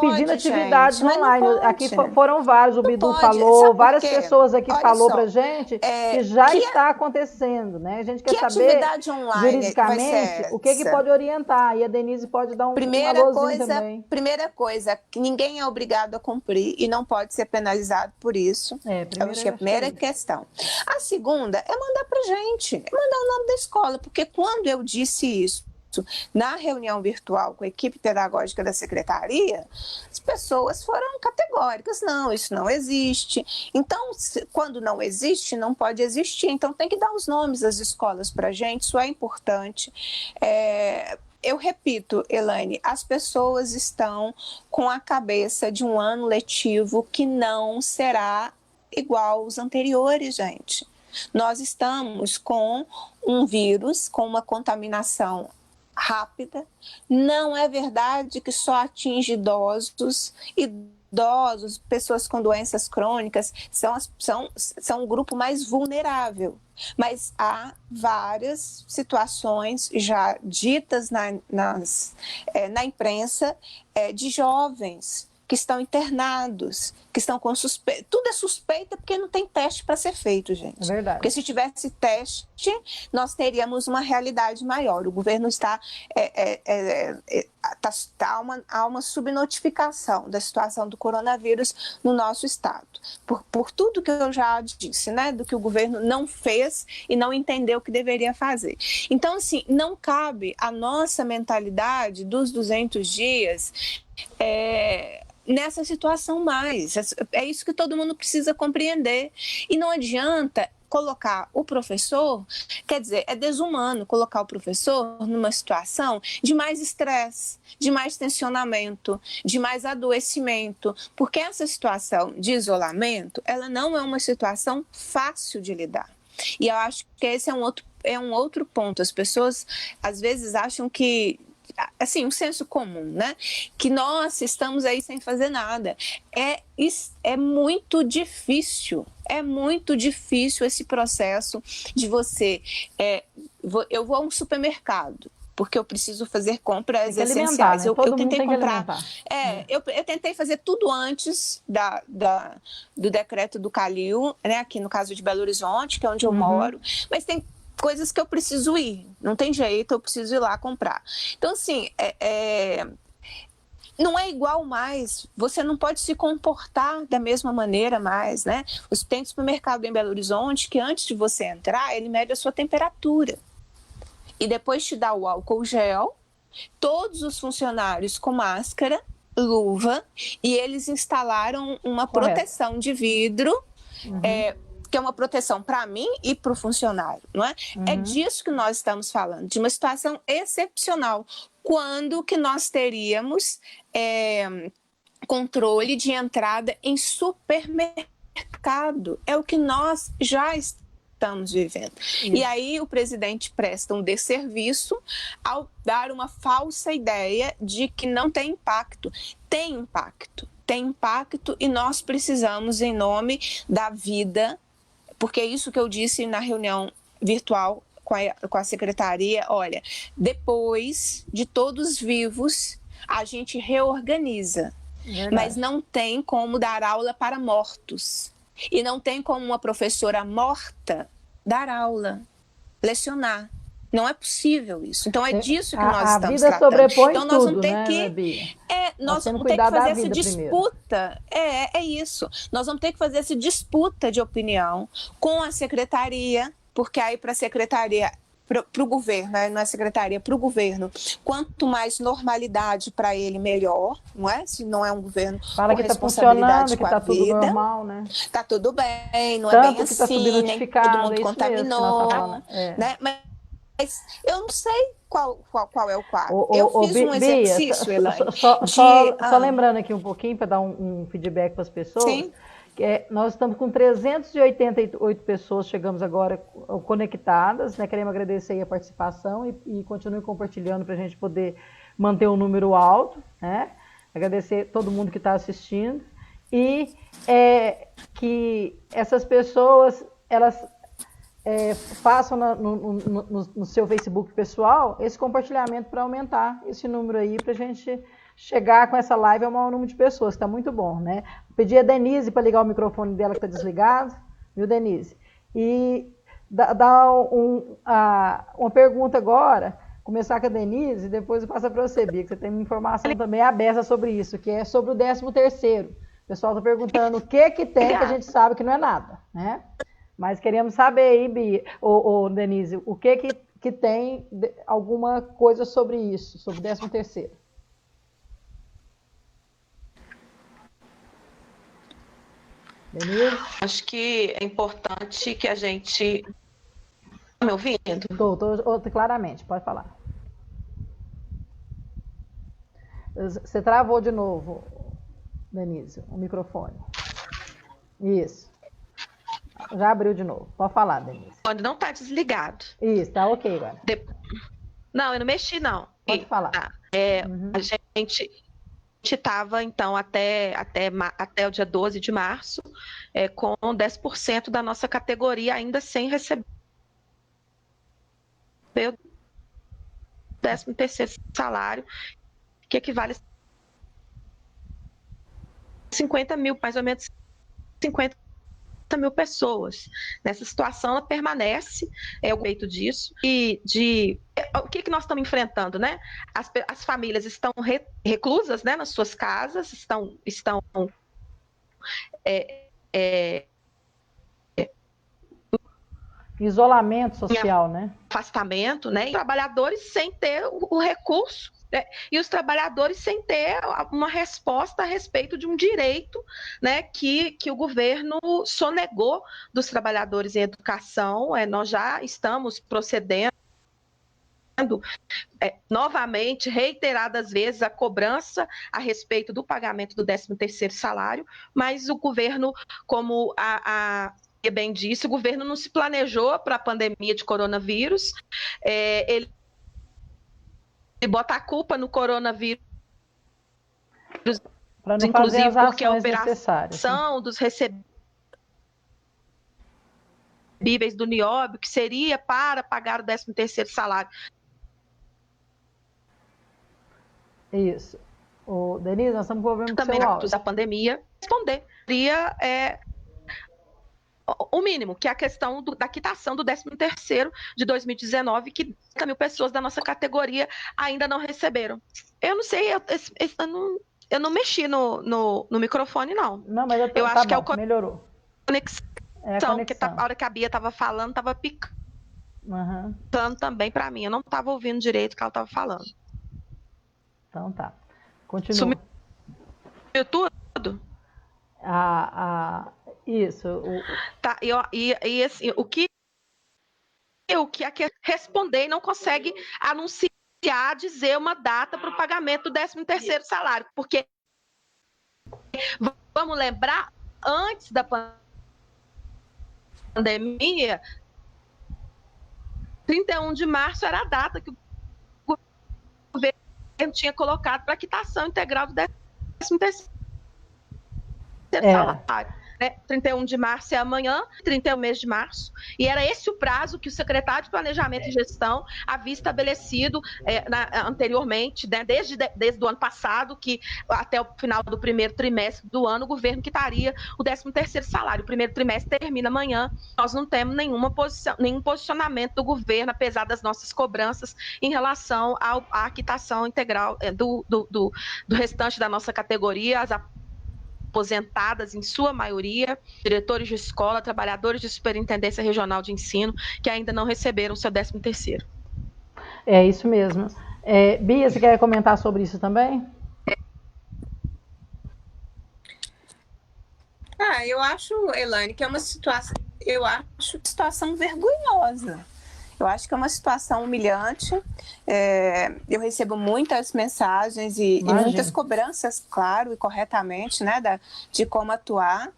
pedindo atividades online. Aqui foram vários, o Bidu falou, várias pessoas aqui falou pra gente que já está acontecendo, né? A gente quer saber juridicamente o que pode orientar, e a Denise pode dar um alôzinho também. Primeira coisa, que ninguém é obrigado a cumprir e não pode ser penalizado por isso. Eu acho que é a primeira questão. A segunda é mandar pra gente, mandar o nome da escola, porque quando eu disse isso na reunião virtual com a equipe pedagógica da secretaria, as pessoas foram categóricas, não, isso não existe. Então, quando não existe, não pode existir. Então, tem que dar os nomes das escolas para a gente, isso é importante. Eu repito, Elaine, as pessoas estão com a cabeça de um ano letivo que não será igual aos anteriores, gente. Nós estamos com um vírus, com uma contaminação rápida. Não é verdade que só atinge idosos, pessoas com doenças crônicas, são um grupo mais vulnerável. Mas há várias situações já ditas na imprensa de jovens que estão internados, que estão com suspeita. Tudo é suspeita porque não tem teste para ser feito, gente. É verdade. Porque se tivesse teste, nós teríamos uma realidade maior. O governo há uma subnotificação da situação do coronavírus no nosso estado. Por tudo que eu já disse, né? Do que o governo não fez e não entendeu o que deveria fazer. Então, assim, não cabe a nossa mentalidade dos 200 dias nessa situação mais. É isso que todo mundo precisa compreender. E não adianta colocar o professor, quer dizer, é desumano colocar o professor numa situação de mais estresse, de mais tensionamento, de mais adoecimento, porque essa situação de isolamento, ela não é uma situação fácil de lidar. E eu acho que esse é um outro ponto. As pessoas, às vezes, acham que, assim, um senso comum, né? Que nós estamos aí sem fazer nada. É muito difícil É muito difícil esse processo de você... eu vou a um supermercado, porque eu preciso fazer compras essenciais. Né? Eu tentei comprar. Eu tentei fazer tudo antes do decreto do Calil, né? Aqui no caso de Belo Horizonte, que é onde eu moro, mas tem coisas que eu preciso ir, não tem jeito, eu preciso ir lá comprar. Então, assim, não é igual mais, você não pode se comportar da mesma maneira mais, né? Tem supermercado em Belo Horizonte que antes de você entrar, ele mede a sua temperatura. E depois te dá o álcool gel, todos os funcionários com máscara, luva, e eles instalaram uma proteção de vidro, que é uma proteção para mim e para o funcionário, não é? É disso que nós estamos falando, de uma situação excepcional. Quando que nós teríamos controle de entrada em supermercado? É o que nós já estamos vivendo. Isso. E aí o presidente presta um desserviço ao dar uma falsa ideia de que não tem impacto. Tem impacto. Tem impacto e nós precisamos, em nome da vida, porque é isso que eu disse na reunião virtual com a secretaria, olha, depois de todos vivos, a gente reorganiza. Verdade. Mas não tem como dar aula para mortos. E não tem como uma professora morta dar aula, lecionar. Não é possível isso. Então, é disso que nós estamos tratando. A vida sobrepõe então, nós tudo, vamos ter né, que... Bia? Nós vamos ter que fazer essa disputa. É isso. Nós vamos ter que fazer essa disputa de opinião com a secretaria, porque aí para a secretaria, para o governo, né? Não é secretaria, para o governo, quanto mais normalidade para ele, melhor, não é? Se não é um governo com responsabilidade com a vida. Que está tudo normal, né? Está tudo bem, não Tanto é bem que assim, nem todo mundo contaminou, né? Mas eu não sei qual é o quadro. Eu fiz um exercício, Elaine. Só lembrando aqui um pouquinho, para dar um feedback para as pessoas. Sim. Nós estamos com 388 pessoas, chegamos agora conectadas, né? Queremos agradecer aí a participação e continue compartilhando para a gente poder manter um número alto, né? Agradecer todo mundo que está assistindo e que essas pessoas, elas façam no seu Facebook pessoal esse compartilhamento para aumentar esse número aí, para a gente chegar com essa live ao maior número de pessoas, que está muito bom, né? Pedi a Denise para ligar o microfone dela, que está desligado, viu, Denise? E dar uma pergunta agora, começar com a Denise, e depois eu passo para você, Bia, que você tem uma informação também aberta sobre isso, que é sobre o 13º. O pessoal está perguntando o que tem, que a gente sabe que não é nada, né? Mas queremos saber aí, Bia, Denise, o que tem alguma coisa sobre isso, sobre o 13º. Denise? Acho que é importante que a gente... Tá me ouvindo? Estou claramente, pode falar. Você travou de novo, Denise, o microfone. Isso. Já abriu de novo. Pode falar, Denise. Não está desligado. Isso, tá ok agora. Não, eu não mexi, não. Pode falar. A gente estava, então, até o dia 12 de março, com 10% da nossa categoria ainda sem receber o 13º salário, que equivale a 50 mil, mais ou menos 50 mil pessoas. Nessa situação, ela permanece, o feito disso, o que nós estamos enfrentando, né? As famílias estão reclusas, né, nas suas casas, estão isolamento social, né? Afastamento, né? E trabalhadores sem ter o recurso, né? E os trabalhadores sem ter uma resposta a respeito de um direito, né, que o governo sonegou dos trabalhadores em educação. Nós já estamos procedendo novamente, reiteradas vezes, a cobrança a respeito do pagamento do 13º salário, mas o governo, como a bem disse, o governo não se planejou para a pandemia de coronavírus, ele bota a culpa no coronavírus, para não inclusive fazer as porque a ações necessárias, operação dos recebíveis recebíveis do Nióbio, que seria para pagar o 13º salário. Isso. Denise, nós estamos com problema com o Também seu áudio. da pandemia, responder. O mínimo, que é a questão da quitação do 13º de 2019, que 30 mil pessoas da nossa categoria ainda não receberam. Eu não sei, eu não mexi no microfone, não. Não, mas eu acho que é o melhorou. Conexão, É a conexão. porque a hora que a Bia estava falando, estava picando também para mim. Eu não estava ouvindo direito o que ela estava falando. Então tá. Continua. Sumiu tudo? Isso. Tá, e assim, o que responder e não consegue anunciar, dizer uma data para o pagamento do 13º salário, porque vamos lembrar, antes da pandemia, 31 de março era a data que o governo tinha colocado para a quitação integral do 13º salário. 31 de março é amanhã, 31 mês de março, e era esse o prazo que o secretário de Planejamento e Gestão havia estabelecido anteriormente, né, desde o ano passado, que até o final do primeiro trimestre do ano o governo quitaria o 13º salário. O primeiro trimestre termina amanhã, nós não temos nenhum posicionamento do governo, apesar das nossas cobranças em relação à quitação integral do restante da nossa categoria, as aposentadas, em sua maioria, diretores de escola, trabalhadores de superintendência regional de ensino, que ainda não receberam o seu 13º. É isso mesmo. Bia, você quer comentar sobre isso também? Eu acho, Elaine, que é uma situação vergonhosa. Eu acho que é uma situação humilhante. Eu recebo muitas mensagens e muitas cobranças, claro, e corretamente, né, de como atuar.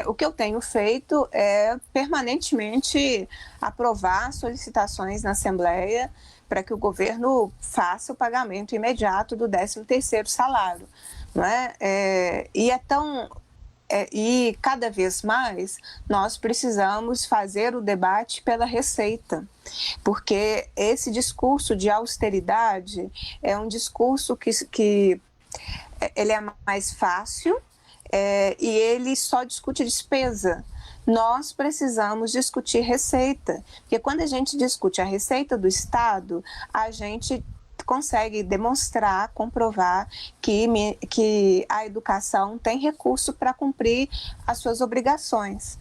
O que eu tenho feito é permanentemente aprovar solicitações na Assembleia para que o governo faça o pagamento imediato do 13º salário. Não é? E cada vez mais nós precisamos fazer o debate pela receita, porque esse discurso de austeridade é um discurso que ele é mais fácil e ele só discute despesa. Nós precisamos discutir receita, porque quando a gente discute a receita do Estado, a gente consegue demonstrar, comprovar que a educação tem recurso para cumprir as suas obrigações.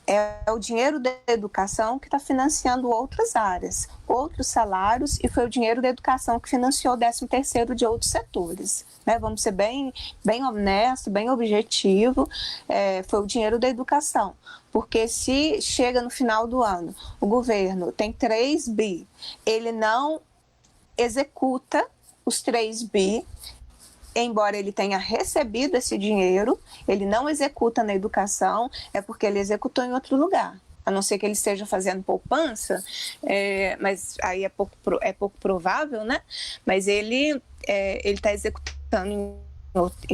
É o dinheiro da educação que está financiando outras áreas, outros salários, e foi o dinheiro da educação que financiou o 13º de outros setores. Né? Vamos ser bem honesto, bem objetivo, foi o dinheiro da educação. Porque se chega no final do ano, o governo tem 3 bi, ele não executa os 3 bi, embora ele tenha recebido esse dinheiro, ele não executa na educação, é porque ele executou em outro lugar. A não ser que ele esteja fazendo poupança, mas aí é pouco provável, né? Mas ele está executando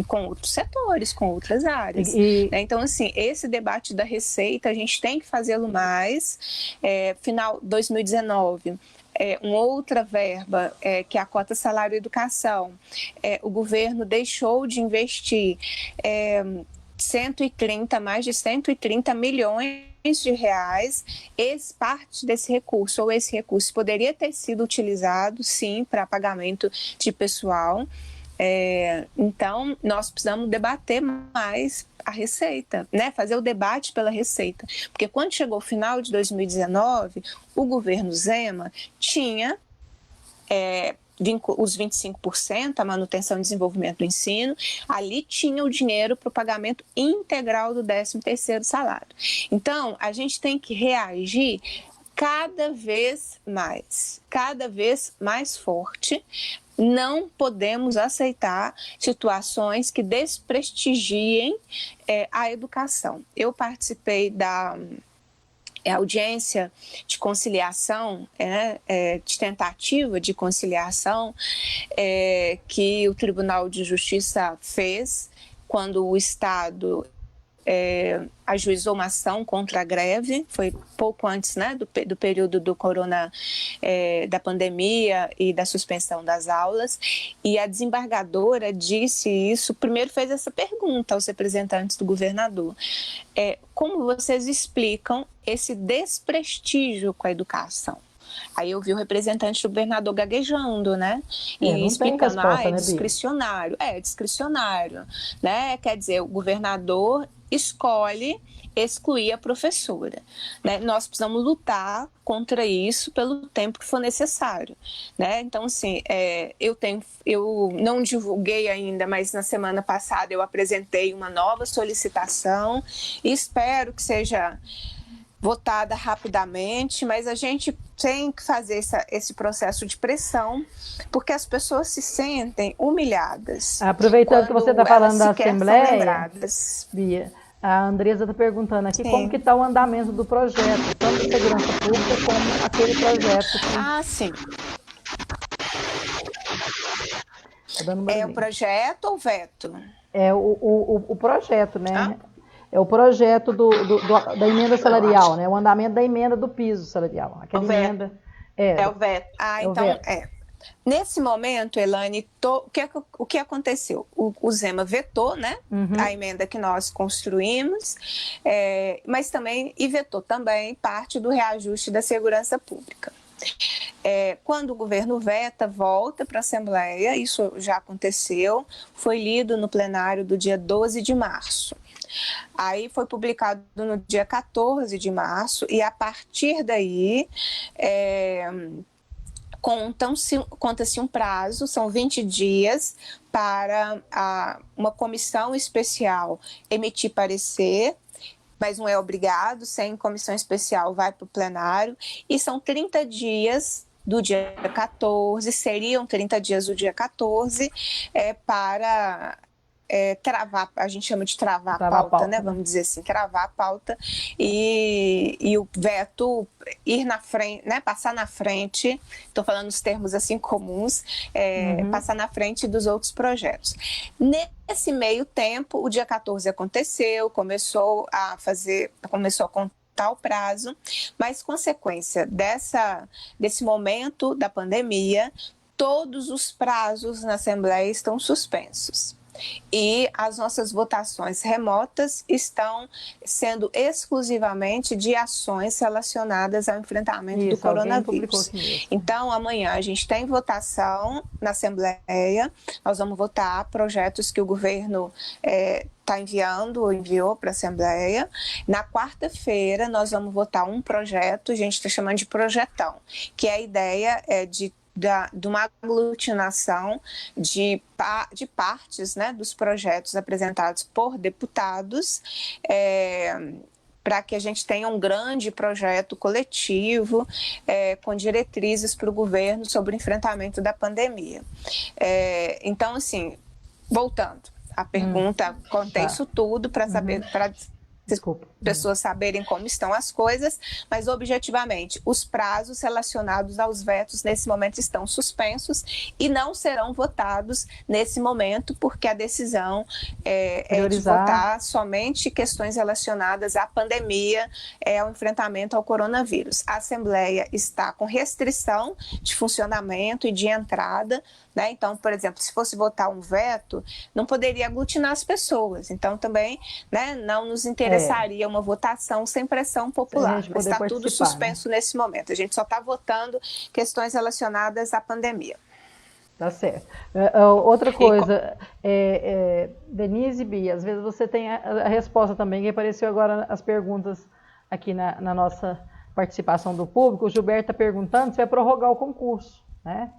com outros setores, com outras áreas. Né? Então, assim, esse debate da receita, a gente tem que fazê-lo mais. Final 2019, uma outra verba, que é a cota salário educação, o governo deixou de investir mais de 130 milhões de reais. Parte desse recurso, ou esse recurso, poderia ter sido utilizado, sim, para pagamento de pessoal. Então, nós precisamos debater mais a receita, né? Fazer o debate pela receita. Porque quando chegou o final de 2019, o governo Zema tinha os 25%, a manutenção e desenvolvimento do ensino, ali tinha o dinheiro para o pagamento integral do 13º salário. Então, a gente tem que reagir cada vez mais forte. Não podemos aceitar situações que desprestigiem a educação. Eu participei da audiência de conciliação, de tentativa de conciliação, que o Tribunal de Justiça fez quando o Estado ajuizou uma ação contra a greve, foi pouco antes, né, do período do da pandemia e da suspensão das aulas, e a desembargadora disse isso, primeiro fez essa pergunta aos representantes do governador, como vocês explicam esse desprestígio com a educação? Aí eu vi o representante do governador gaguejando, né? E explicando, resposta, é discricionário. É discricionário, né? Quer dizer, o governador escolhe excluir a professora, né? Nós precisamos lutar contra isso pelo tempo que for necessário, né? Então, assim, eu não divulguei ainda, mas na semana passada eu apresentei uma nova solicitação e espero que seja votada rapidamente, mas a gente tem que fazer esse processo de pressão, porque as pessoas se sentem humilhadas. Aproveitando que você está falando da Assembleia, Bia, a Andresa está perguntando aqui como que está o andamento do projeto, tanto de segurança pública como aquele projeto. Sim. Tá dando o projeto ou veto? É o projeto, né? É o projeto da emenda salarial, né? O andamento da emenda do piso salarial. Aquela emenda. É o veto. Nesse momento, Elaine, o que aconteceu? O Zema vetou, né, a emenda que nós construímos, mas também vetou também parte do reajuste da segurança pública. Quando o governo veta, volta para a Assembleia, isso já aconteceu, foi lido no plenário do dia 12 de março. Aí foi publicado no dia 14 de março e a partir daí conta-se um prazo, são 20 dias para uma comissão especial emitir parecer, mas não é obrigado, sem comissão especial vai para o plenário, e são 30 dias do dia 14, seriam 30 dias do dia 14 para travar, a gente chama de travar a pauta, né? Vamos dizer assim, travar a pauta e o veto ir na frente, né? Passar na frente, estou falando os termos assim comuns, passar na frente dos outros projetos. Nesse meio tempo, o dia 14 aconteceu, começou a contar o prazo, mas consequência desse momento da pandemia, todos os prazos na Assembleia estão suspensos. E as nossas votações remotas estão sendo exclusivamente de ações relacionadas ao enfrentamento do coronavírus. Então, amanhã a gente tem votação na Assembleia, nós vamos votar projetos que o governo enviou para a Assembleia. Na quarta-feira, nós vamos votar um projeto, a gente está chamando de projetão, que a ideia é de uma aglutinação de partes, né, dos projetos apresentados por deputados, para que a gente tenha um grande projeto coletivo com diretrizes para o governo sobre o enfrentamento da pandemia. Então, assim, voltando à pergunta, contei isso tudo para saber, para pessoas saberem como estão as coisas, mas objetivamente os prazos relacionados aos vetos nesse momento estão suspensos e não serão votados nesse momento, porque a decisão é de votar somente questões relacionadas à pandemia, ao enfrentamento ao coronavírus. A Assembleia está com restrição de funcionamento e de entrada, né? Então, por exemplo, se fosse votar um veto, não poderia aglutinar as pessoas. Então, também, né, não nos interessaria uma votação sem pressão popular. Mas está tudo suspenso, né, nesse momento. A gente só está votando questões relacionadas à pandemia. Tá certo. Outra coisa, Denise e Bia, às vezes você tem a resposta também, que apareceu agora as perguntas aqui na nossa participação do público. O Gilberto está perguntando se vai prorrogar o concurso, né?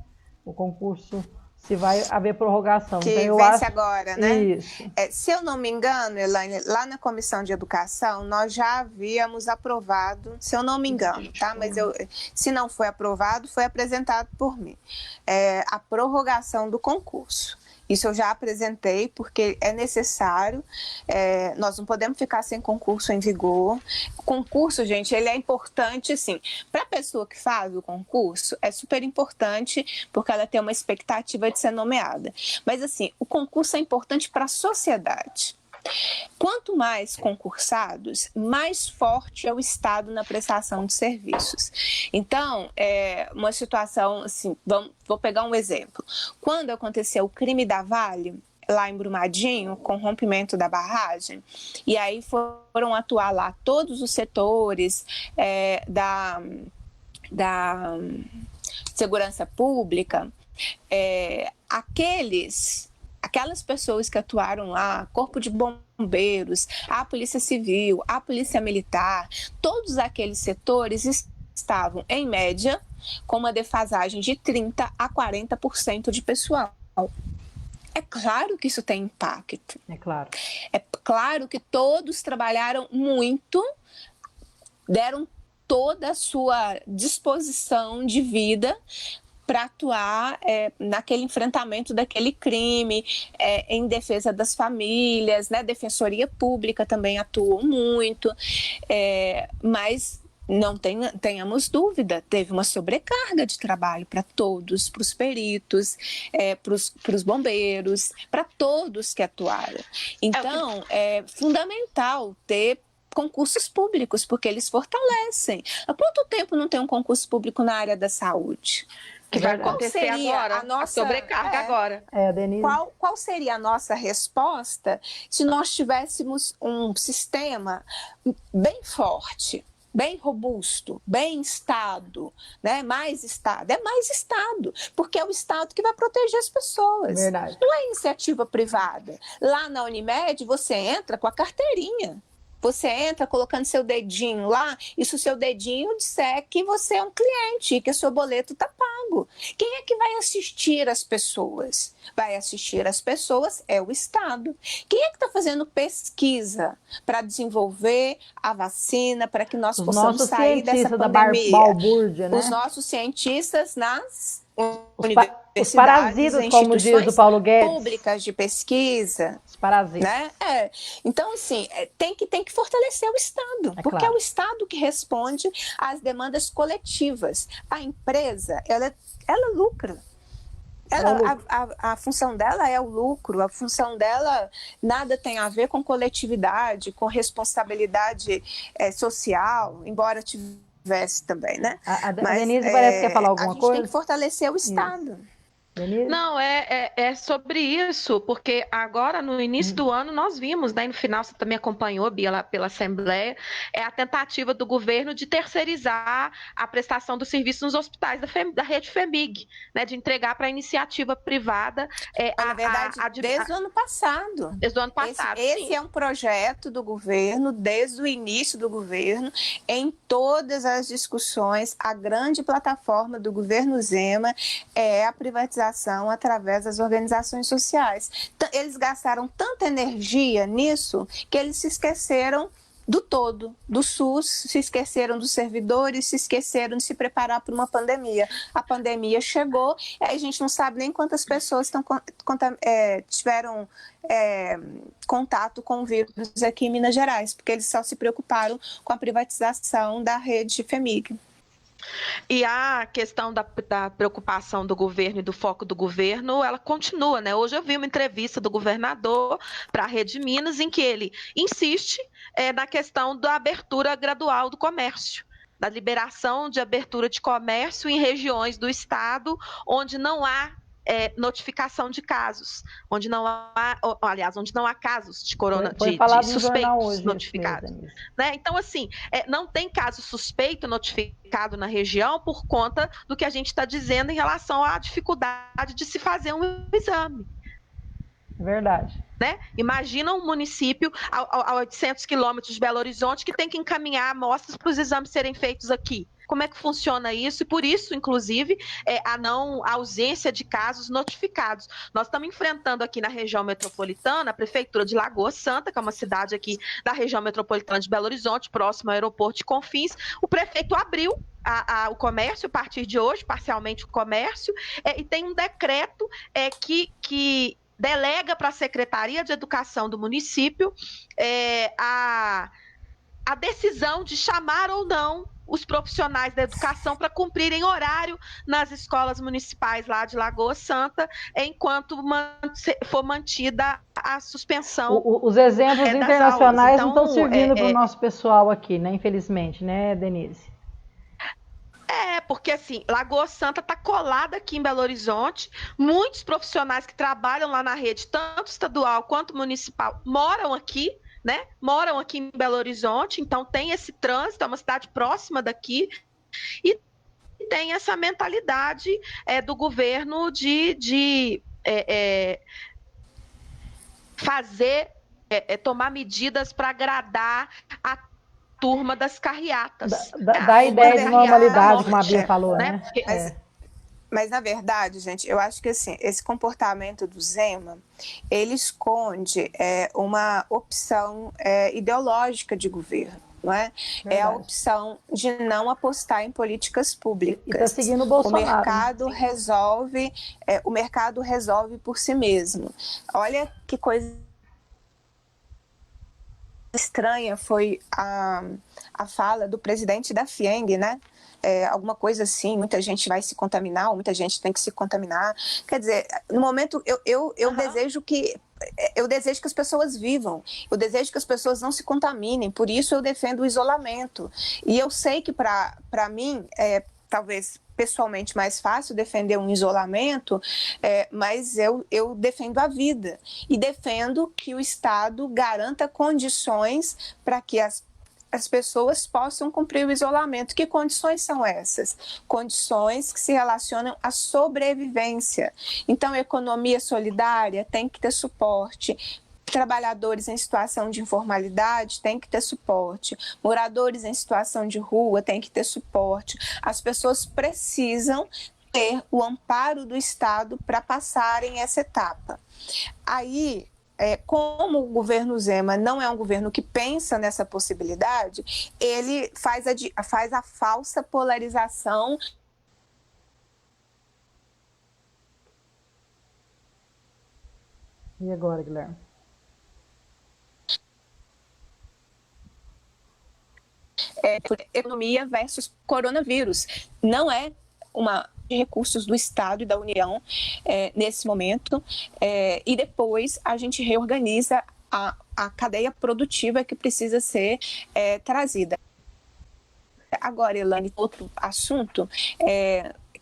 O concurso, se vai haver prorrogação. Que então, vence agora, né? Isso. Se eu não me engano, Elaine, lá na Comissão de Educação, nós já havíamos aprovado, se eu não me engano, tá? Mas se não foi aprovado, foi apresentado por mim, a prorrogação do concurso. Isso eu já apresentei, porque é necessário, nós não podemos ficar sem concurso em vigor. O concurso, gente, ele é importante, assim, para a pessoa que faz o concurso, é super importante, porque ela tem uma expectativa de ser nomeada. Mas, assim, o concurso é importante para a sociedade. Quanto mais concursados, mais forte é o Estado na prestação de serviços. Então, uma situação assim, vou pegar um exemplo. Quando aconteceu o crime da Vale, lá em Brumadinho, com o rompimento da barragem, e aí foram atuar lá todos os setores da segurança pública, aquelas pessoas que atuaram lá, Corpo de Bombeiros, a Polícia Civil, a Polícia Militar, todos aqueles setores estavam, em média, com uma defasagem de 30% a 40% de pessoal. É claro que isso tem impacto. É claro. É claro que todos trabalharam muito, deram toda a sua disposição de vida para atuar naquele enfrentamento daquele crime, em defesa das famílias, né? Defensoria Pública também atuou muito, mas não tenhamos dúvida, teve uma sobrecarga de trabalho para todos, para os peritos, para os bombeiros, para todos que atuaram. Então, é fundamental ter concursos públicos, porque eles fortalecem. Há quanto tempo não tem um concurso público na área da saúde? Que vai acontecer agora, a sobrecarga agora. Denise. Qual seria a nossa resposta se nós tivéssemos um sistema bem forte, bem robusto, bem Estado, né? Mais Estado. É mais Estado, porque é o Estado que vai proteger as pessoas. Verdade. Não é iniciativa privada. Lá na Unimed, você entra com a carteirinha. Você entra colocando seu dedinho lá, e se o seu dedinho disser que você é um cliente e que o seu boleto está pago. Quem é que vai assistir as pessoas? Vai assistir as pessoas é o Estado. Quem é que está fazendo pesquisa para desenvolver a vacina, para que nós possamos sair dessa pandemia? Balbúrdia, né? Os nossos cientistas nas universidades, os parasitas, como diz o Paulo Guedes, públicas de pesquisa. Os parasitas. Né? Então, assim, tem que fortalecer o Estado, porque claro, é o Estado que responde às demandas coletivas. A empresa, ela lucra. A função dela é o lucro, a função dela nada tem a ver com coletividade, com responsabilidade social, embora tivesse também, né? A Denise parece que quer falar alguma coisa. A gente tem que fortalecer o Estado. Não, é sobre isso, porque agora no início do ano nós vimos, né, no final você também acompanhou, Bia, pela Assembleia, a tentativa do governo de terceirizar a prestação do serviço nos hospitais da rede FEMIG, né, de entregar para a iniciativa privada. Na verdade, desde o ano passado. Desde o ano passado, esse é um projeto do governo, desde o início do governo, em todas as discussões, a grande plataforma do governo Zema é a privatização através das organizações sociais. Eles gastaram tanta energia nisso que eles se esqueceram do todo, do SUS, se esqueceram dos servidores, se esqueceram de se preparar para uma pandemia. A pandemia chegou, e aí a gente não sabe nem quantas pessoas tiveram contato com o vírus aqui em Minas Gerais, porque eles só se preocuparam com a privatização da rede FEMIG. E a questão da preocupação do governo e do foco do governo, ela continua, né? Hoje eu vi uma entrevista do governador para a Rede Minas, em que ele insiste na questão da abertura gradual do comércio, da liberação de abertura de comércio em regiões do estado onde não há notificação de casos, onde não há casos de de suspeitos notificados. Né? Então, assim, não tem caso suspeito notificado na região por conta do que a gente está dizendo em relação à dificuldade de se fazer um exame. Verdade. Né? Imagina um município a 800 quilômetros de Belo Horizonte que tem que encaminhar amostras para os exames serem feitos aqui. Como é que funciona isso? E por isso, inclusive, a ausência de casos notificados. Nós estamos enfrentando aqui na região metropolitana, a Prefeitura de Lagoa Santa, que é uma cidade aqui da região metropolitana de Belo Horizonte, próximo ao aeroporto de Confins. O prefeito abriu o comércio a partir de hoje, parcialmente o comércio, e tem um decreto que delega para a Secretaria de Educação do município a decisão de chamar ou não os profissionais da educação para cumprirem horário nas escolas municipais lá de Lagoa Santa, enquanto for mantida a suspensão os exemplos das aulas. internacionais Então, não estão servindo para o nosso pessoal aqui, né? Infelizmente, né, Denise? Porque assim, Lagoa Santa está colada aqui em Belo Horizonte. Muitos profissionais que trabalham lá na rede, tanto estadual quanto municipal, moram aqui, né? Moram aqui em Belo Horizonte, então tem esse trânsito, é uma cidade próxima daqui, e tem essa mentalidade do governo de tomar medidas para agradar a turma das carreatas. Da ideia de normalidade, como a Bia falou, né? Mas, na verdade, gente, eu acho que assim, esse comportamento do Zema, ele esconde uma opção ideológica de governo. Não é? É a opção de não apostar em políticas públicas. E está seguindo o Bolsonaro. O mercado resolve por si mesmo. Olha que coisa estranha foi a fala do presidente da FIENG, né? Alguma coisa assim, muita gente vai se contaminar, ou muita gente tem que se contaminar. Quer dizer, no momento, eu desejo que as pessoas vivam, eu desejo que as pessoas não se contaminem, por isso eu defendo o isolamento. E eu sei que para mim, talvez pessoalmente mais fácil defender um isolamento, mas eu defendo a vida e defendo que o Estado garanta condições para que as pessoas possam cumprir o isolamento. Que condições são essas? Condições que se relacionam à sobrevivência. Então, a economia solidária tem que ter suporte. Trabalhadores em situação de informalidade têm que ter suporte. Moradores em situação de rua têm que ter suporte. As pessoas precisam ter o amparo do Estado para passarem essa etapa. Aí, como o governo Zema não é um governo que pensa nessa possibilidade, ele faz a falsa polarização. E agora, Guilherme? Por economia versus coronavírus. Não é uma de recursos do Estado e da União nesse momento, e depois a gente reorganiza a cadeia produtiva que precisa ser trazida. Agora, Elaine, outro assunto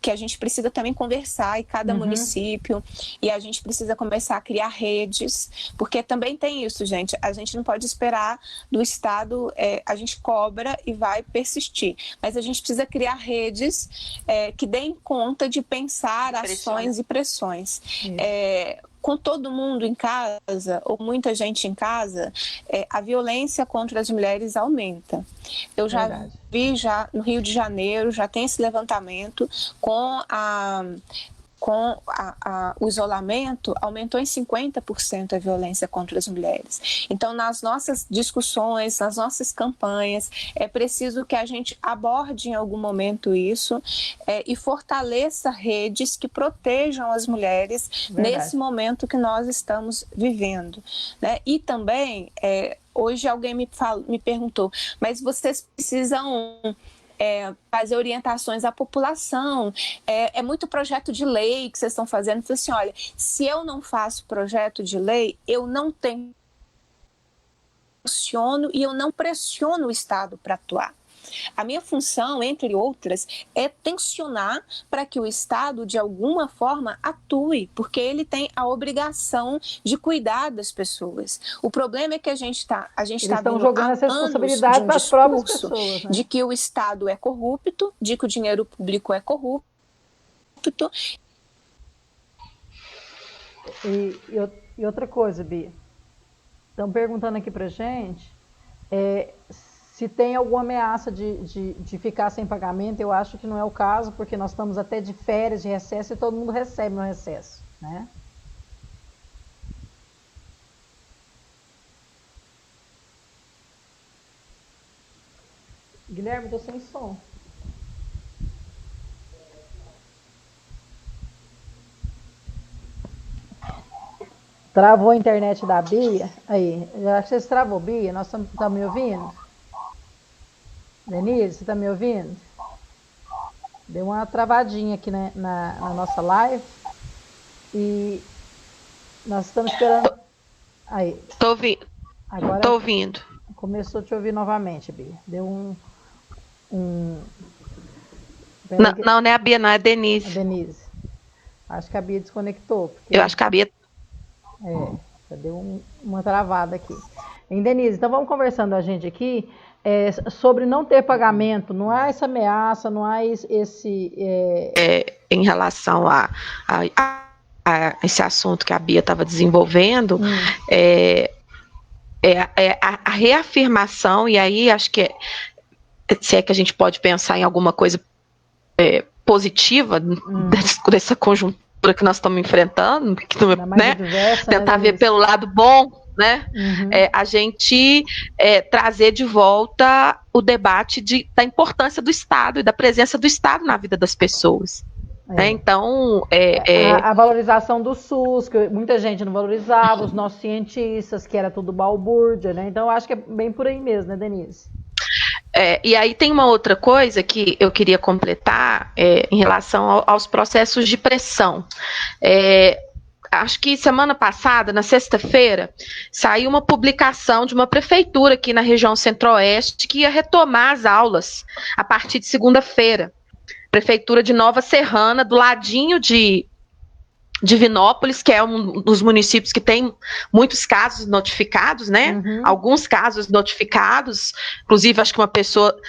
que a gente precisa também conversar em cada município, e a gente precisa começar a criar redes, porque também tem isso, gente, a gente não pode esperar do Estado, a gente cobra e vai persistir, mas a gente precisa criar redes que deem conta de pensar ações e pressões. Com todo mundo em casa, ou muita gente em casa, a violência contra as mulheres aumenta. Eu já vi no Rio de Janeiro, já tem esse levantamento, com o isolamento, aumentou em 50% a violência contra as mulheres. Então, nas nossas discussões, nas nossas campanhas, é preciso que a gente aborde em algum momento isso e fortaleça redes que protejam as mulheres nesse momento que nós estamos vivendo, né? E também, hoje alguém me perguntou, mas vocês precisam fazer orientações à população, é muito projeto de lei que vocês estão fazendo. Eu falei assim, olha, se eu não faço projeto de lei, eu não tensiono e eu não pressiono o Estado para atuar. A minha função, entre outras, é tensionar para que o Estado, de alguma forma, atue, porque ele tem a obrigação de cuidar das pessoas. O problema é que a gente está jogando essa responsabilidade para as próprias pessoas, né? De que o Estado é corrupto, de que o dinheiro público é corrupto. E outra coisa, Bia, estão perguntando aqui para gente se tem alguma ameaça de ficar sem pagamento. Eu acho que não é o caso, porque nós estamos até de férias, de recesso, e todo mundo recebe no recesso, né? Guilherme, estou sem som. Travou a internet da Bia? Aí, já que vocês travou, Bia, nós estamos me ouvindo? Denise, você está me ouvindo? Deu uma travadinha aqui na nossa live e nós estamos esperando. Aí. Tô ouvindo. Agora tô ouvindo. Começou a te ouvir novamente, Bia. Deu um... Não é a Bia, não, é a Denise. A Denise. Acho que a Bia desconectou. Eu acho que a Bia... Deu uma travada aqui. Hein, Denise, então vamos conversando a gente aqui sobre não ter pagamento, não há essa ameaça, não há esse... em relação a esse assunto que a Bia estava desenvolvendo, a reafirmação, e aí acho que se é que a gente pode pensar em alguma coisa positiva dessa conjuntura que nós estamos enfrentando, né? Tentar ver pelo lado bom, né? A gente trazer de volta o debate da importância do Estado e da presença do Estado na vida das pessoas. Então, a valorização do SUS, que muita gente não valorizava, os nossos cientistas, que era tudo balbúrdia, né? Então, eu acho que é bem por aí mesmo, né, Denise? E aí tem uma outra coisa que eu queria completar em relação aos processos de pressão. Acho que semana passada, na sexta-feira, saiu uma publicação de uma prefeitura aqui na região centro-oeste que ia retomar as aulas a partir de segunda-feira. Prefeitura de Nova Serrana, do ladinho de Divinópolis, que é um dos municípios que tem muitos casos notificados, né? Alguns casos notificados, inclusive acho que uma pessoa...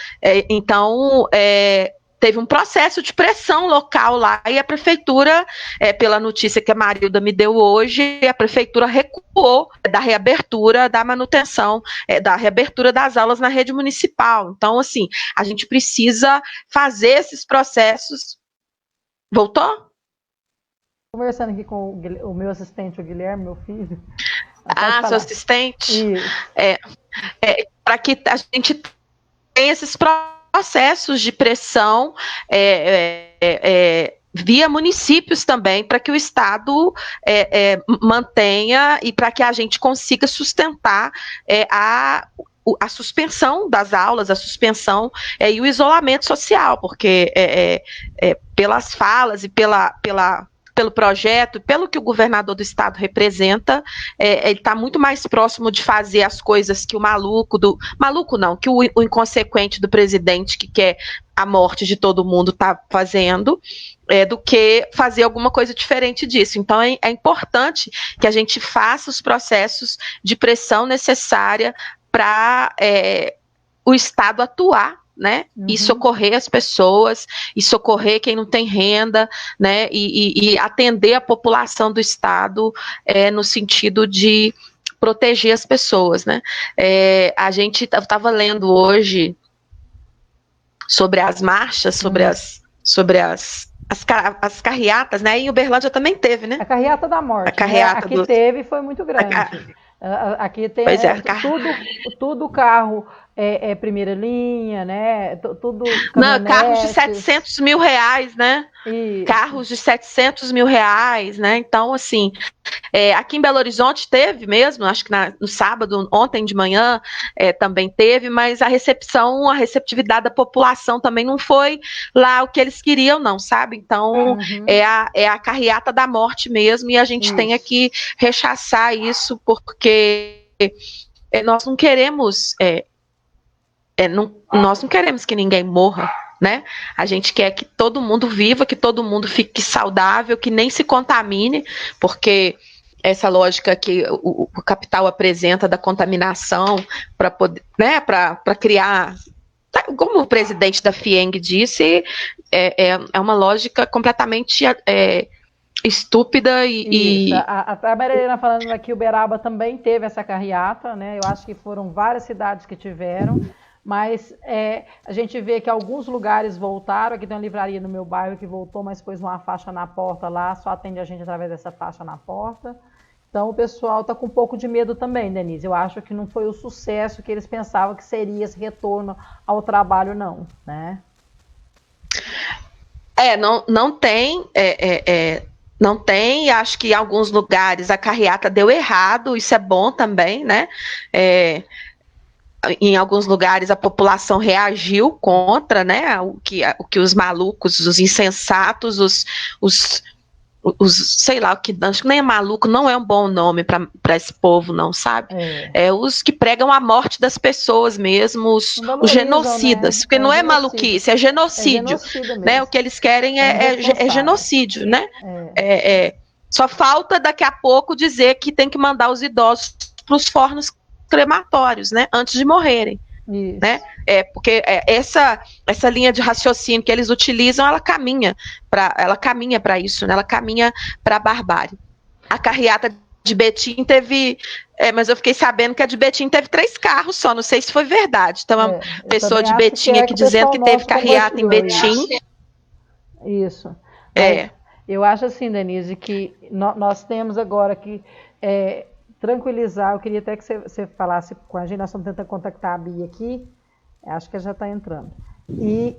teve um processo de pressão local lá, e a prefeitura, pela notícia que a Marilda me deu hoje, a prefeitura recuou da reabertura da manutenção, da reabertura das aulas na rede municipal. Então, assim, a gente precisa fazer esses processos... Voltou? Conversando aqui com o meu assistente, o Guilherme, meu filho. Seu assistente? Para que a gente tenha esses processos de pressão via municípios também, para que o Estado mantenha e para que a gente consiga sustentar a suspensão das aulas, a suspensão e o isolamento social, porque pelas falas e pelo projeto, pelo que o governador do estado representa, ele está muito mais próximo de fazer as coisas que o que o inconsequente do presidente que quer a morte de todo mundo está fazendo, do que fazer alguma coisa diferente disso. Então é importante que a gente faça os processos de pressão necessária para o Estado atuar, né? E socorrer as pessoas, e socorrer quem não tem renda, né? E atender a população do Estado no sentido de proteger as pessoas, né? A gente estava lendo hoje sobre as marchas, sobre as carreatas, né? E em Uberlândia também teve, né? A carreata da morte. A carreata aqui teve, foi muito grande. Aqui tem tudo carro primeira linha, né? Tudo não, carros de 700 mil reais, né? Isso. Carros de 700 mil reais, né? Então, assim, aqui em Belo Horizonte teve mesmo, acho que no sábado, ontem de manhã, também teve, mas a receptividade da população também não foi lá o que eles queriam, não, sabe? Então, é a carreata da morte mesmo, e a gente tem que rechaçar isso, porque nós não queremos... nós não queremos que ninguém morra, né? A gente quer que todo mundo viva, que todo mundo fique saudável, que nem se contamine, porque essa lógica que o capital apresenta da contaminação para poder, né, para criar, como o presidente da FIENG disse, é uma lógica completamente estúpida e... A Maria Helena falando aqui, Uberaba também teve essa carreata, né? Eu acho que foram várias cidades que tiveram, mas a gente vê que alguns lugares voltaram. Aqui tem uma livraria no meu bairro que voltou, mas pôs uma faixa na porta lá, só atende a gente através dessa faixa na porta. Então o pessoal está com um pouco de medo também, Denise. Eu acho que não foi o sucesso que eles pensavam que seria esse retorno ao trabalho, não, né? Não tem... Não tem, acho que em alguns lugares a carreata deu errado, isso é bom também, né? em alguns lugares a população reagiu contra, né, o que os malucos, os insensatos, sei lá, o que acho que nem é maluco, não é um bom nome para esse povo, não, sabe? Os que pregam a morte das pessoas mesmo, os genocidas, né? Porque não é maluquice, é genocídio, né? O que eles querem é genocídio, né? Só falta daqui a pouco dizer que tem que mandar os idosos para os fornos crematórios, né? Antes de morrerem. Isso. Né? Porque essa linha de raciocínio que eles utilizam, ela caminha para isso, né? Ela caminha para a barbárie. A carreata de Betim teve, mas eu fiquei sabendo que a de Betim teve 3 carros só, não sei se foi verdade. Então, uma pessoa de Betim aqui dizendo que teve carreata em Betim. Isso. Mas eu acho assim, Denise, que nós temos agora que tranquilizar. Eu queria até que você falasse com a gente. Nós estamos tentando contactar a Bia aqui. Acho que ela já está entrando. E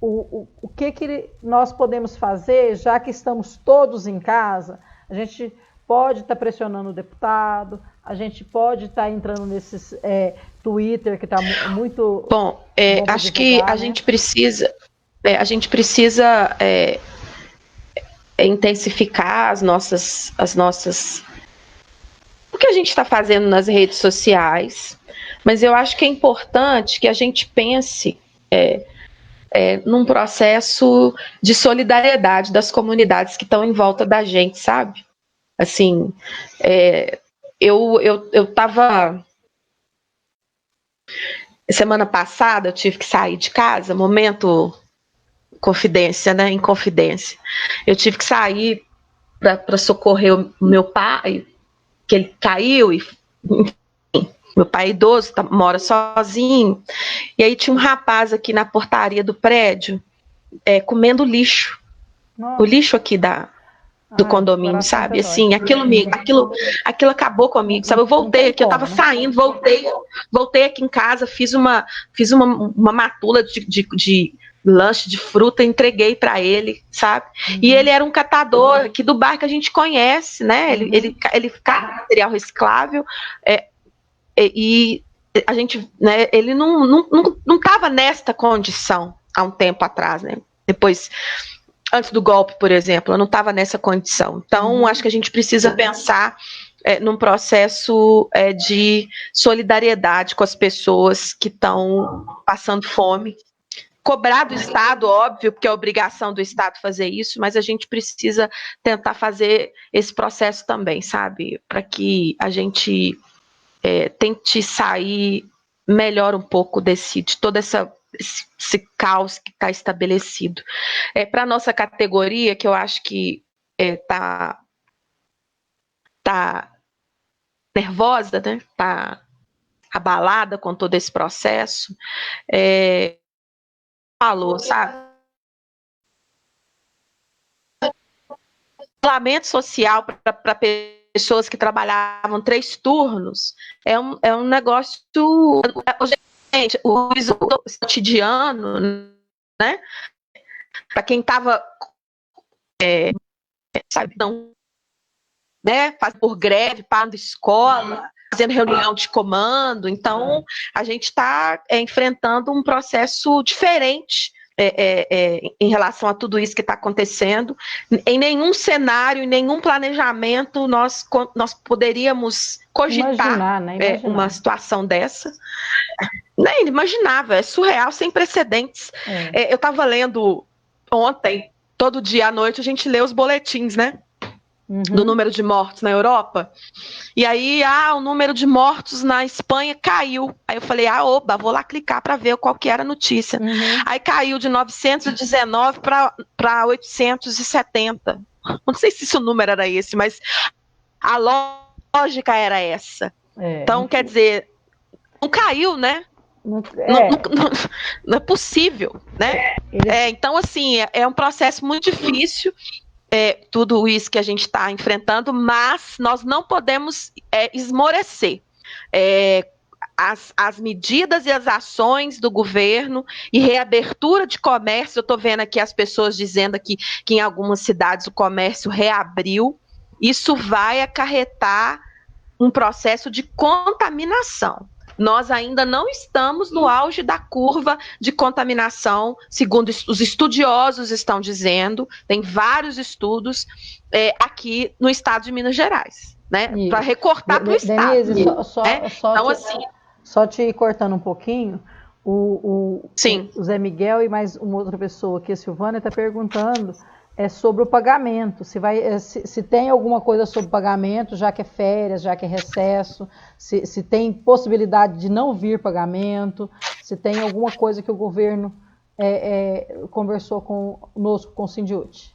o que nós podemos fazer, já que estamos todos em casa? A gente pode estar pressionando o deputado, a gente pode estar entrando nesses Twitter, que está muito... Bom, acho que a gente precisa... a gente precisa... intensificar as nossas o que a gente está fazendo nas redes sociais, mas eu acho que é importante que a gente pense num processo de solidariedade das comunidades que estão em volta da gente, sabe? Assim, eu estava... Semana passada eu tive que sair de casa, momento... confidência, né? Em confidência. Eu tive que sair para socorrer o meu pai, que ele caiu, e enfim, meu pai é idoso, mora sozinho, e aí tinha um rapaz aqui na portaria do prédio comendo lixo. Nossa. O lixo aqui do condomínio, sabe? Assim, aquilo acabou comigo, sabe? Eu voltei aqui, eu tava saindo, voltei aqui em casa, fiz uma matula de lanche de fruta, entreguei para ele, sabe? E ele era um catador aqui do bairro que a gente conhece, né? Ele cata material reciclável, e a gente, né? Ele não estava nesta condição há um tempo atrás, né? Depois, antes do golpe, por exemplo, eu não estava nessa condição. Então, acho que a gente precisa pensar num processo de solidariedade com as pessoas que estão passando fome. Cobrar do Estado, óbvio, porque é obrigação do Estado fazer isso, mas a gente precisa tentar fazer esse processo também, sabe? Para que a gente tente sair melhor um pouco de todo esse caos que está estabelecido. Para a nossa categoria, que eu acho que está nervosa, né? Está abalada com todo esse processo, falou, sabe? Isolamento social para pessoas que trabalhavam 3 turnos é um negócio. Gente, o cotidiano, né? Para quem estava, sabe, não, né? Fazendo por greve, parando escola, fazendo reunião de comando. Então, a gente está enfrentando um processo diferente em relação a tudo isso que está acontecendo. Em nenhum cenário, em nenhum planejamento, nós poderíamos cogitar uma situação dessa. Nem imaginava, é surreal, sem precedentes. Eu estava lendo ontem, todo dia à noite, a gente lê os boletins, né? Do número de mortos na Europa. E aí, o número de mortos na Espanha caiu. Aí eu falei, oba, vou lá clicar para ver qual que era a notícia. Aí caiu de 919 para 870. Não sei se o número era esse, mas a lógica era essa. Então, quer dizer, não caiu, né? Não é possível, né? Então, assim, é um processo muito difícil, tudo isso que a gente está enfrentando, mas nós não podemos esmorecer. As medidas e as ações do governo e reabertura de comércio, eu estou vendo aqui as pessoas dizendo aqui que em algumas cidades o comércio reabriu, isso vai acarretar um processo de contaminação. Nós ainda não estamos no auge da curva de contaminação, segundo os estudiosos estão dizendo, tem vários estudos aqui no estado de Minas Gerais, né? Para recortar para o estado. Denise, Então, assim, só te cortando um pouquinho, sim. o Zé Miguel e mais uma outra pessoa aqui, a Silvânia, está perguntando sobre o pagamento, se tem alguma coisa sobre pagamento, já que é férias, já que é recesso, se tem possibilidade de não vir pagamento, se tem alguma coisa que o governo conversou conosco, com o Sindiúti.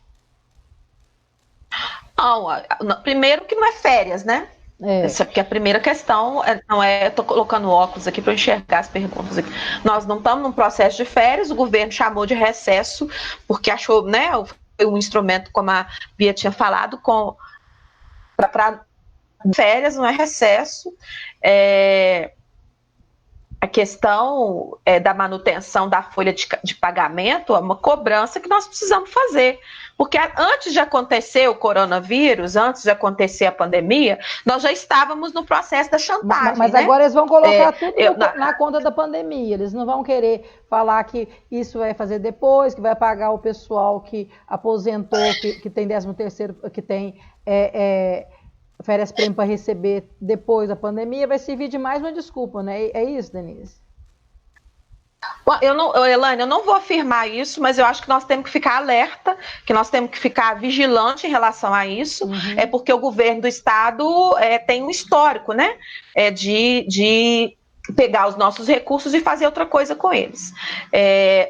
Não, primeiro que não é férias, né? Essa aqui é a primeira questão, eu estou colocando óculos aqui para enxergar as perguntas aqui. Nós não estamos num processo de férias, o governo chamou de recesso, porque achou, né, um instrumento, como a Bia tinha falado, para férias, não é recesso. A questão da manutenção da folha de pagamento é uma cobrança que nós precisamos fazer. Porque antes de acontecer o coronavírus, antes de acontecer a pandemia, nós já estávamos no processo da chantagem. Mas agora eles vão colocar tudo na conta da pandemia. Eles não vão querer falar que isso vai fazer depois, que vai pagar o pessoal que aposentou, que tem 13º, que tem férias prêmio para receber depois da pandemia. Vai servir de mais uma desculpa, né? É isso, Denise? Elaine, eu não vou afirmar isso, mas eu acho que nós temos que ficar alerta, que nós temos que ficar vigilante em relação a isso, porque o governo do estado tem um histórico, né, de pegar os nossos recursos e fazer outra coisa com eles.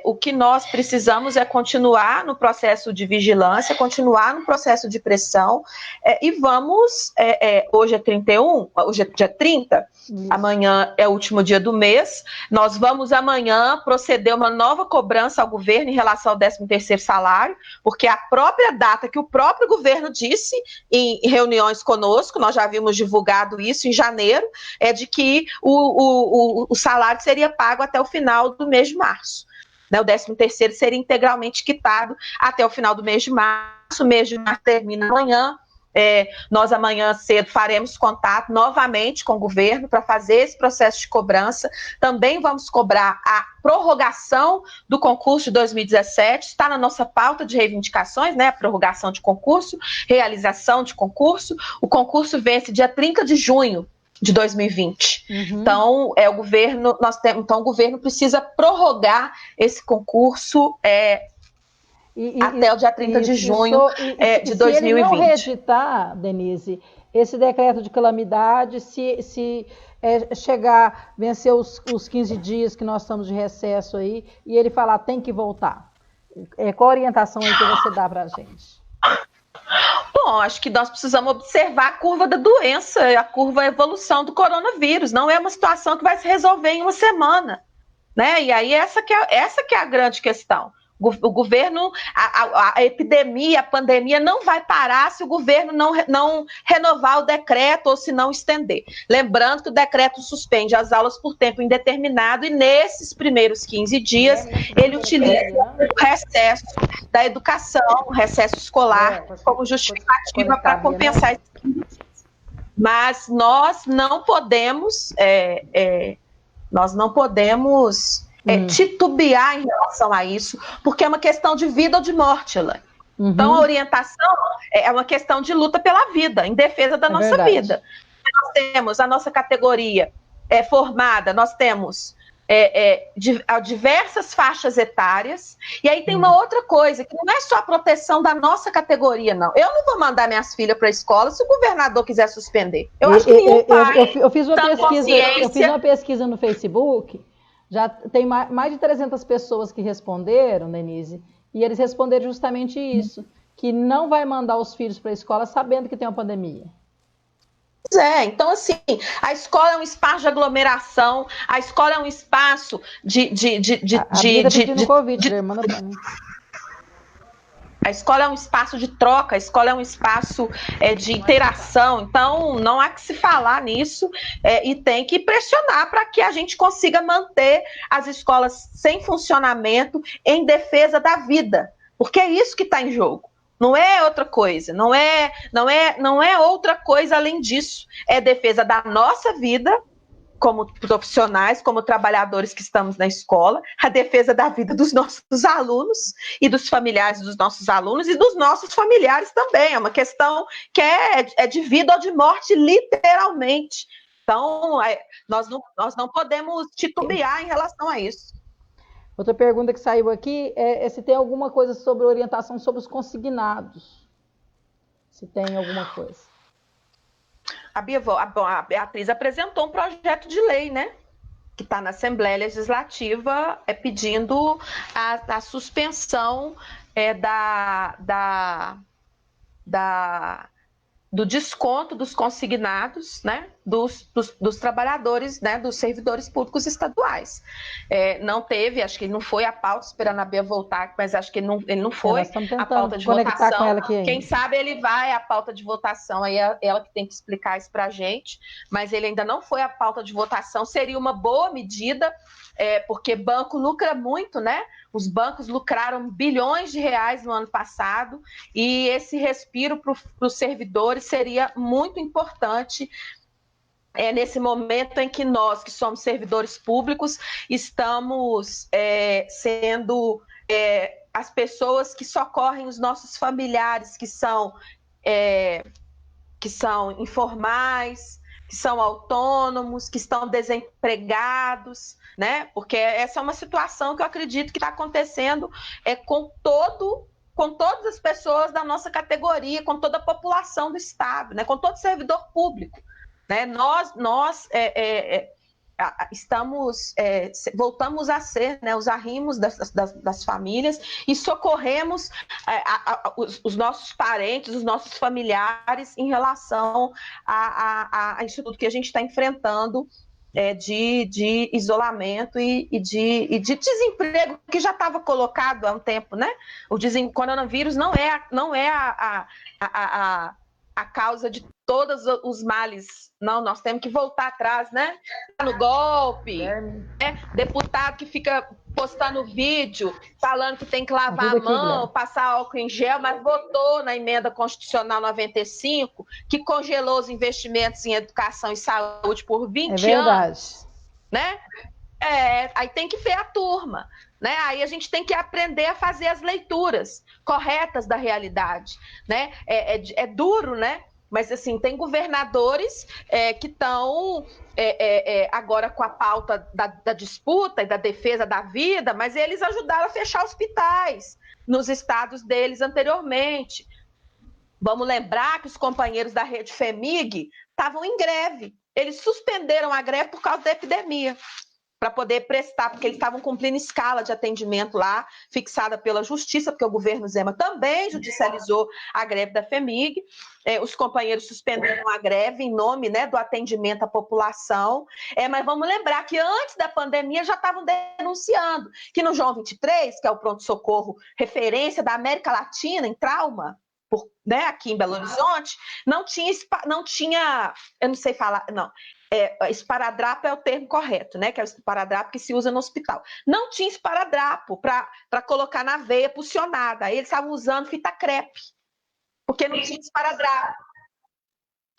O que nós precisamos é continuar no processo de vigilância, continuar no processo de pressão, e vamos, hoje é 31, hoje é dia 30, amanhã é o último dia do mês, nós vamos amanhã proceder uma nova cobrança ao governo em relação ao 13º salário, porque a própria data que o próprio governo disse em reuniões conosco, nós já havíamos divulgado isso em janeiro, é de que o salário seria pago até o final do mês de março. Né? O 13º seria integralmente quitado até o final do mês de março. O mês de março termina amanhã. Nós amanhã cedo faremos contato novamente com o governo para fazer esse processo de cobrança. Também vamos cobrar a prorrogação do concurso de 2017, está na nossa pauta de reivindicações, né? A prorrogação de concurso, realização de concurso. O concurso vence dia 30 de junho de 2020. Então, o governo precisa prorrogar esse concurso até o dia 30 de junho de 2020. Se ele não reeditar, Denise, esse decreto de calamidade, se vencer os 15 dias que nós estamos de recesso aí, e ele falar tem que voltar, qual a orientação aí que você dá para a gente? Bom, acho que nós precisamos observar a curva da doença, a curva da evolução do coronavírus. Não é uma situação que vai se resolver em uma semana, né? E aí essa que é a grande questão. O governo, a epidemia, a pandemia não vai parar se o governo não renovar o decreto ou se não estender. Lembrando que o decreto suspende as aulas por tempo indeterminado e nesses primeiros 15 dias ele utiliza o recesso da educação, o recesso escolar, como justificativa para compensar esses 15 dias. Mas nós não podemos titubear em relação a isso, porque é uma questão de vida ou de morte, Elaine. Então, a orientação é uma questão de luta pela vida, em defesa da nossa vida. Nós temos a nossa categoria formada, nós temos diversas faixas etárias, e aí tem uma outra coisa, que não é só a proteção da nossa categoria, não. Eu não vou mandar minhas filhas para a escola se o governador quiser suspender. Eu acho que nenhum pai eu fiz uma pesquisa no Facebook. Já tem mais de 300 pessoas que responderam, Denise, e eles responderam justamente isso, que não vai mandar os filhos para a escola sabendo que tem uma pandemia. Então assim, a escola é um espaço de aglomeração, a escola é um espaço manda para mim. A escola é um espaço de troca, a escola é um espaço de interação, então não há que se falar nisso e tem que pressionar para que a gente consiga manter as escolas sem funcionamento em defesa da vida, porque é isso que está em jogo. Não é outra coisa, não é outra coisa além disso. É defesa da nossa vida como profissionais, como trabalhadores que estamos na escola, a defesa da vida dos nossos alunos e dos familiares dos nossos alunos e dos nossos familiares também. É uma questão que é de vida ou de morte, literalmente. Então, nós não podemos titubear em relação a isso. Outra pergunta que saiu aqui é se tem alguma coisa sobre orientação sobre os consignados. Se tem alguma coisa. A Beatriz apresentou um projeto de lei, né? Que está na Assembleia Legislativa, pedindo a suspensão do desconto dos consignados, né, dos trabalhadores, né, dos servidores públicos estaduais. Não teve, acho que ele não foi a pauta, esperando a Bia voltar, mas acho que ele não foi a pauta de votação. Com ela aqui Quem sabe ele vai à pauta de votação, aí é ela que tem que explicar isso para a gente, mas ele ainda não foi à pauta de votação. Seria uma boa medida, porque banco lucra muito, né? Os bancos lucraram bilhões de reais no ano passado e esse respiro para os servidores seria muito importante nesse momento em que nós, que somos servidores públicos, estamos sendo as pessoas que socorrem os nossos familiares, que são informais, que são autônomos, que estão desempregados, né? Porque essa é uma situação que eu acredito que está acontecendo com todas as pessoas da nossa categoria, com toda a população do Estado, né? Com todo servidor público, né? Nós voltamos a ser, né, os arrimos das famílias e socorremos os nossos parentes, os nossos familiares em relação a isso tudo que a gente está enfrentando de isolamento e de desemprego que já estava colocado há um tempo, né? O coronavírus não é a causa de todos os males. Não, nós temos que voltar atrás, né? No golpe, deputado que fica postando vídeo falando que tem que lavar a mão, passar álcool em gel, mas votou na emenda constitucional 95 que congelou os investimentos em educação e saúde por 20 anos. Né? Aí tem que ver a turma. Né? Aí a gente tem que aprender a fazer as leituras corretas da realidade. Né? É duro, né? Mas, assim, tem governadores que estão agora com a pauta da disputa e da defesa da vida, mas eles ajudaram a fechar hospitais nos estados deles anteriormente. Vamos lembrar que os companheiros da rede FEMIG estavam em greve. Eles suspenderam a greve por causa da epidemia, para poder prestar, porque eles estavam cumprindo escala de atendimento lá, fixada pela Justiça, porque o governo Zema também judicializou a greve da FEMIG. Os companheiros suspenderam a greve em nome, né, do atendimento à população. Mas vamos lembrar que antes da pandemia já estavam denunciando que no João 23, que é o pronto-socorro referência da América Latina em trauma, né, aqui em Belo Horizonte, não tinha, eu não sei falar, não. Esparadrapo é o termo correto, né? Que é o esparadrapo que se usa no hospital. Não tinha esparadrapo para colocar na veia pulsionada. Aí eles estavam usando fita crepe, porque não tinha esparadrapo.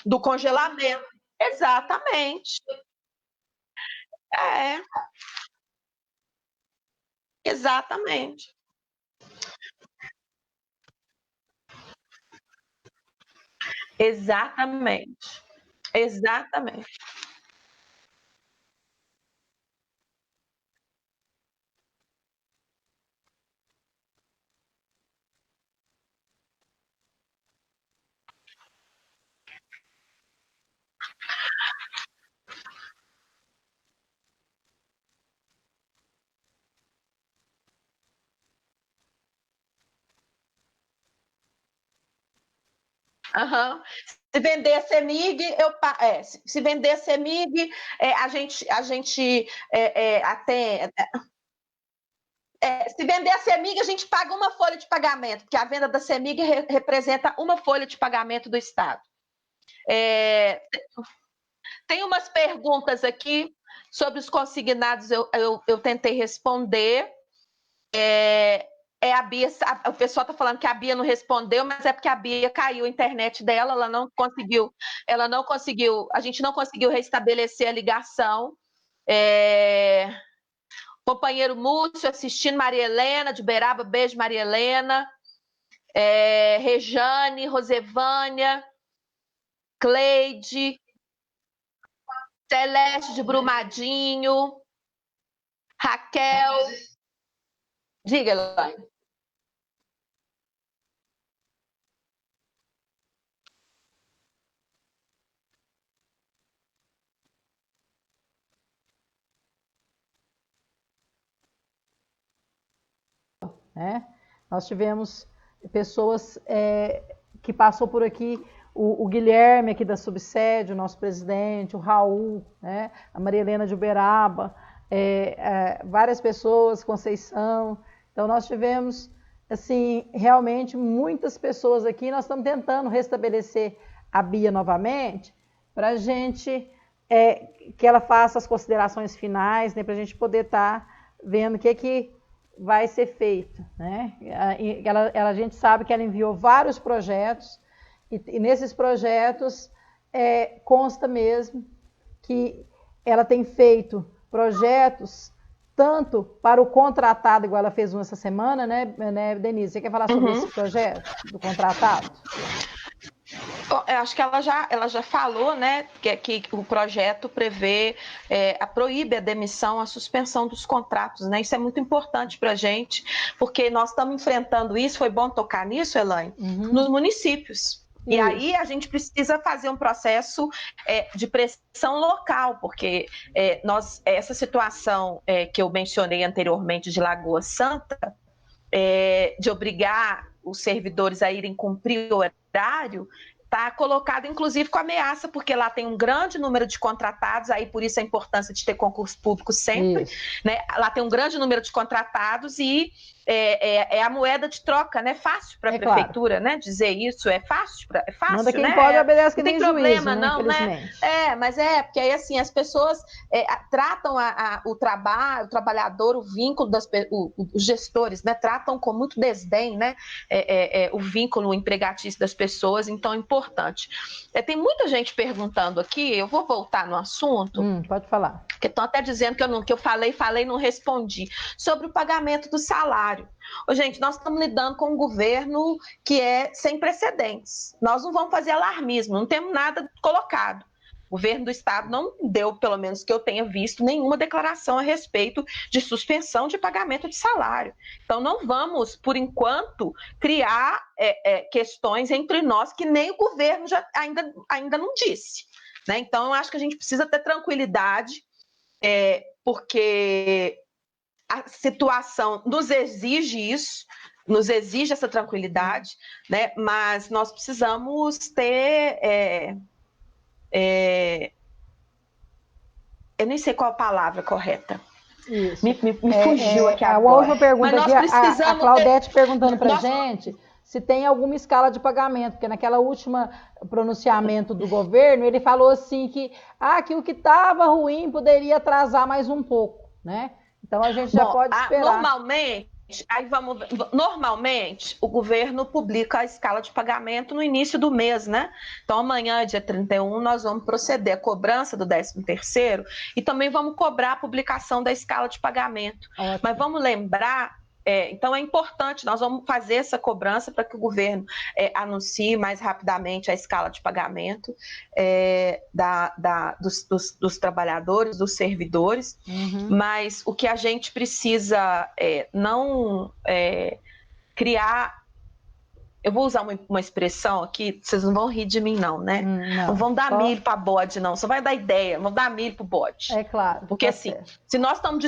Do congelamento. Exatamente. Exatamente. Exatamente. Exatamente. Uhum. Se vender a CEMIG, se vender a CEMIG, a gente até. Se vender a CEMIG, a gente paga uma folha de pagamento, porque a venda da CEMIG representa uma folha de pagamento do Estado. Tem umas perguntas aqui sobre os consignados, eu tentei responder. a Bia, o pessoal está falando que a Bia não respondeu, mas é porque a Bia caiu a internet dela, ela não conseguiu, a gente não conseguiu restabelecer a ligação. Companheiro Múcio assistindo, Maria Helena de Uberaba, beijo, Maria Helena. Rejane, Rosevânia, Cleide, Celeste de Brumadinho, Raquel. Diga, Elaine. Nós tivemos pessoas que passou por aqui, o Guilherme aqui da Subsede, o nosso presidente, o Raul, né? A Maria Helena de Uberaba, várias pessoas, Conceição. Então nós tivemos assim, realmente muitas pessoas aqui. Nós estamos tentando restabelecer a Bia novamente para a gente que ela faça as considerações finais, né? Para a gente poder estar vendo o que vai ser feito, né? A gente sabe que ela enviou vários projetos e nesses projetos consta mesmo que ela tem feito projetos tanto para o contratado, igual ela fez um essa semana, né, Denise? Você quer falar sobre esse projeto do contratado? Eu acho que ela já falou, né, que o projeto prevê, proíbe a demissão, a suspensão dos contratos, né? Isso é muito importante para a gente, porque nós estamos enfrentando isso, foi bom tocar nisso, Elaine, nos municípios. E aí a gente precisa fazer um processo de pressão local, porque essa situação que eu mencionei anteriormente de Lagoa Santa, de obrigar os servidores a irem cumprir o horário, está colocado, inclusive, com ameaça, porque lá tem um grande número de contratados, aí por isso a importância de ter concurso público sempre, né? Lá tem um grande número de contratados e a moeda de troca, né? Fácil para a prefeitura, claro, né? Dizer isso é fácil, Manda quem né? pode, obedece que não nem tem problema, juízo, né? Não, né? Mas porque aí assim as pessoas tratam o trabalhador, o vínculo os gestores, né? Tratam com muito desdém, né? O vínculo empregatício das pessoas, então é importante. Tem muita gente perguntando aqui, eu vou voltar no assunto. Pode falar. Porque estão até dizendo que eu falei e não respondi. Sobre o pagamento do salário. Gente, nós estamos lidando com um governo que é sem precedentes. Nós não vamos fazer alarmismo, não temos nada colocado. O governo do estado não deu, pelo menos que eu tenha visto, nenhuma declaração a respeito de suspensão de pagamento de salário. Então, não vamos, por enquanto, criar questões entre nós que nem o governo ainda não disse, né? Então, eu acho que a gente precisa ter tranquilidade, porque a situação nos exige isso, nos exige essa tranquilidade, né? Mas nós precisamos ter... eu nem sei qual a palavra correta. Isso. Me fugiu aqui agora. A última pergunta aqui, a Claudete perguntando para a gente se tem alguma escala de pagamento, porque naquela última pronunciamento do governo, ele falou assim que o que estava ruim poderia atrasar mais um pouco, né? Então a gente já pode esperar. Normalmente, o governo publica a escala de pagamento no início do mês, né? Então, amanhã, dia 31, nós vamos proceder à cobrança do 13º e também vamos cobrar a publicação da escala de pagamento. Ótimo. Mas vamos lembrar... então é importante, nós vamos fazer essa cobrança para que o governo anuncie mais rapidamente a escala de pagamento dos trabalhadores, dos servidores, mas o que a gente precisa não criar... Eu vou usar uma expressão aqui, vocês não vão rir de mim não, né? Não vão dar milho para bode, não. Só vai dar ideia, vão dar milho para o bode. É claro. Porque assim, se nós estamos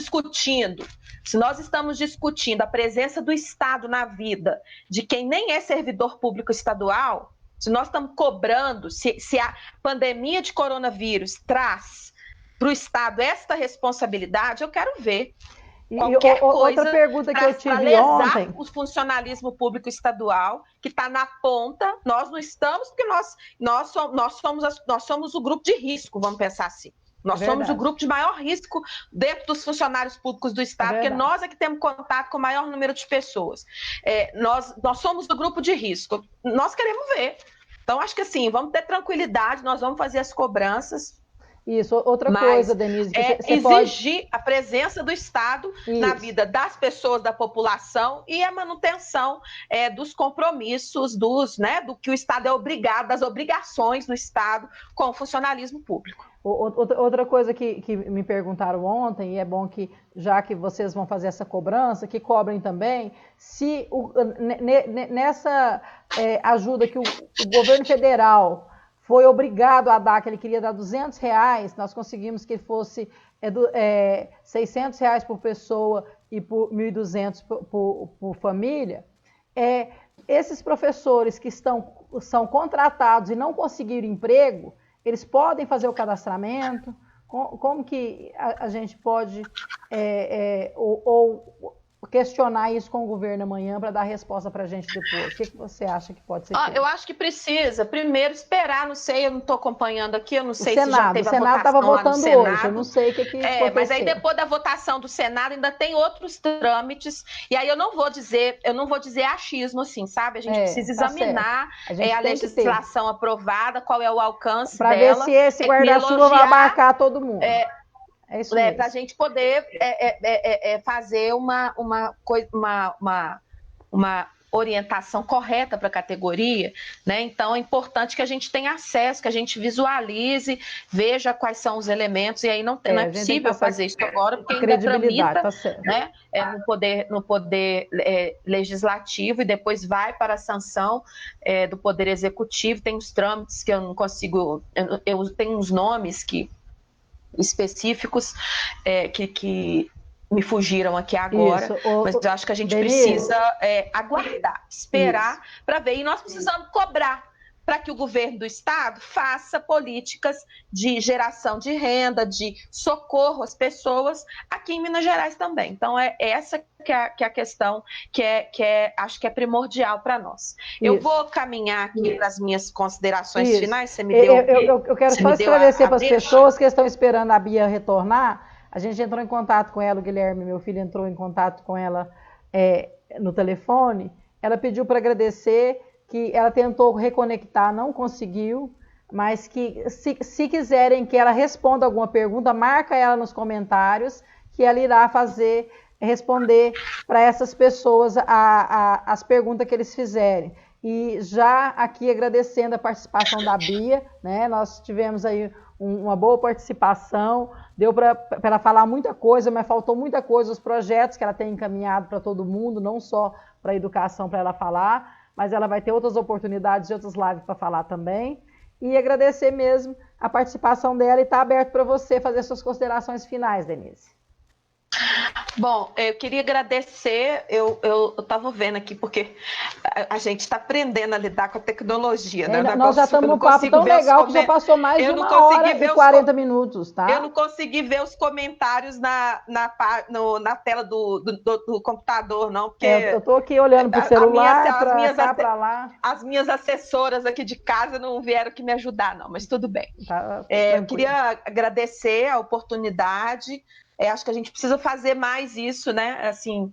discutindo a presença do Estado na vida de quem nem é servidor público estadual, se nós estamos cobrando, se a pandemia de coronavírus traz para o Estado esta responsabilidade, eu quero ver. Qualquer coisa outra pergunta que eu tive ontem, o funcionalismo público estadual que está na ponta, nós não estamos, porque nós somos o grupo de risco, vamos pensar assim. Nós somos o grupo de maior risco dentro dos funcionários públicos do Estado, porque nós é que temos contato com o maior número de pessoas. Nós somos do grupo de risco. Nós queremos ver. Então, acho que assim, vamos ter tranquilidade, nós vamos fazer as cobranças. Isso, outra coisa, Denise, que você exigir a presença do Estado na vida das pessoas, da população e a manutenção dos compromissos, do que o Estado é obrigado, das obrigações do Estado com o funcionalismo público. Outra coisa que me perguntaram ontem, e é bom que, já que vocês vão fazer essa cobrança, que cobrem também, se nessa ajuda que o governo federal foi obrigado a dar, que ele queria dar R$200, nós conseguimos que fosse R$600 por pessoa e por R$1.200 por família. Esses professores que são contratados e não conseguiram emprego, eles podem fazer o cadastramento? Como que a gente pode ou questionar isso com o governo amanhã para dar resposta para a gente depois? O que você acha que pode ser feito? Eu acho que precisa, primeiro, esperar, não sei, eu não estou acompanhando aqui, eu não sei se já teve a votação lá no Senado. O Senado estava votando hoje, eu não sei o que aconteceu. Mas aí depois da votação do Senado ainda tem outros trâmites, e aí eu não vou dizer achismo, assim, sabe? A gente precisa examinar a legislação aprovada, qual é o alcance dela. Para ver se esse guarda-chuva vai abarcar todo mundo. É isso mesmo. Para a gente poder fazer uma orientação correta para a categoria, né? Então é importante que a gente tenha acesso, que a gente visualize, veja quais são os elementos, e aí não é possível fazer isso agora, porque ainda tramita, né? No poder legislativo, e depois vai para a sanção do poder executivo. Tem os trâmites que eu não consigo, eu tenho uns nomes específicos que me fugiram aqui agora, mas eu acho que a gente precisa aguardar, esperar para ver, e nós precisamos cobrar para que o governo do Estado faça políticas de geração de renda, de socorro às pessoas aqui em Minas Gerais também. Então, essa que é a questão acho que é primordial para nós. Eu vou caminhar aqui para as minhas considerações finais. Você me deu eu quero só esclarecer para as pessoas que estão esperando a Bia retornar. A gente entrou em contato com ela, o Guilherme, meu filho, entrou em contato com ela no telefone. Ela pediu para agradecer, que ela tentou reconectar, não conseguiu, mas que se quiserem que ela responda alguma pergunta, marca ela nos comentários, que ela irá responder para essas pessoas as perguntas que eles fizerem. E já aqui agradecendo a participação da Bia, né? Nós tivemos aí uma boa participação, deu para ela falar muita coisa, mas faltou muita coisa, os projetos que ela tem encaminhado para todo mundo, não só para a educação, para ela falar, mas ela vai ter outras oportunidades de outras lives para falar também. E agradecer mesmo a participação dela, e está aberto para você fazer suas considerações finais, Denise. Bom, eu queria agradecer, eu estava vendo aqui, porque a gente está aprendendo a lidar com a tecnologia, né? Nós já estamos num papo tão legal que já passou mais de 1h e 40 minutos, tá? Eu não consegui ver os comentários na tela do computador, não, porque... eu estou aqui olhando para o celular, para cá, para lá. As minhas assessoras aqui de casa não vieram aqui me ajudar, não, mas tudo bem. Eu queria agradecer a oportunidade. Acho que a gente precisa fazer mais isso, né? Assim,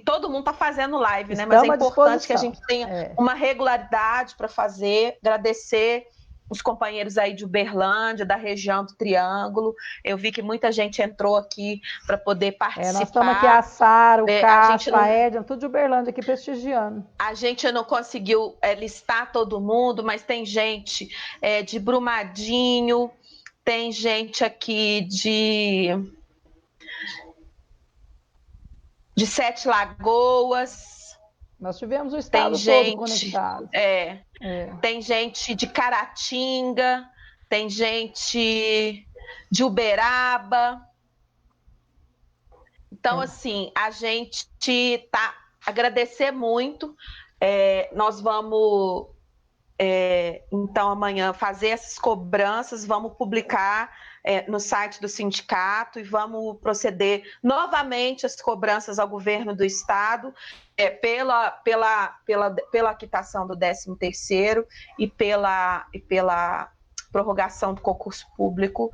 todo mundo está fazendo live, né? Mas é importante que a gente tenha uma regularidade para fazer. Agradecer os companheiros aí de Uberlândia, da região do Triângulo. Eu vi que muita gente entrou aqui para poder participar. Nós estamos aqui, a Sara, o Cássio, a Edna, tudo de Uberlândia aqui prestigiando. A gente não conseguiu listar todo mundo, mas tem gente de Brumadinho, tem gente aqui de Sete Lagoas. Nós tivemos o estado todo conectado. Tem gente de Caratinga, tem gente de Uberaba. Então, assim, a gente tá agradecer muito. Nós vamos, então, amanhã fazer essas cobranças, vamos publicar no site do sindicato e vamos proceder novamente às cobranças ao governo do Estado pela quitação do 13º e pela prorrogação do concurso público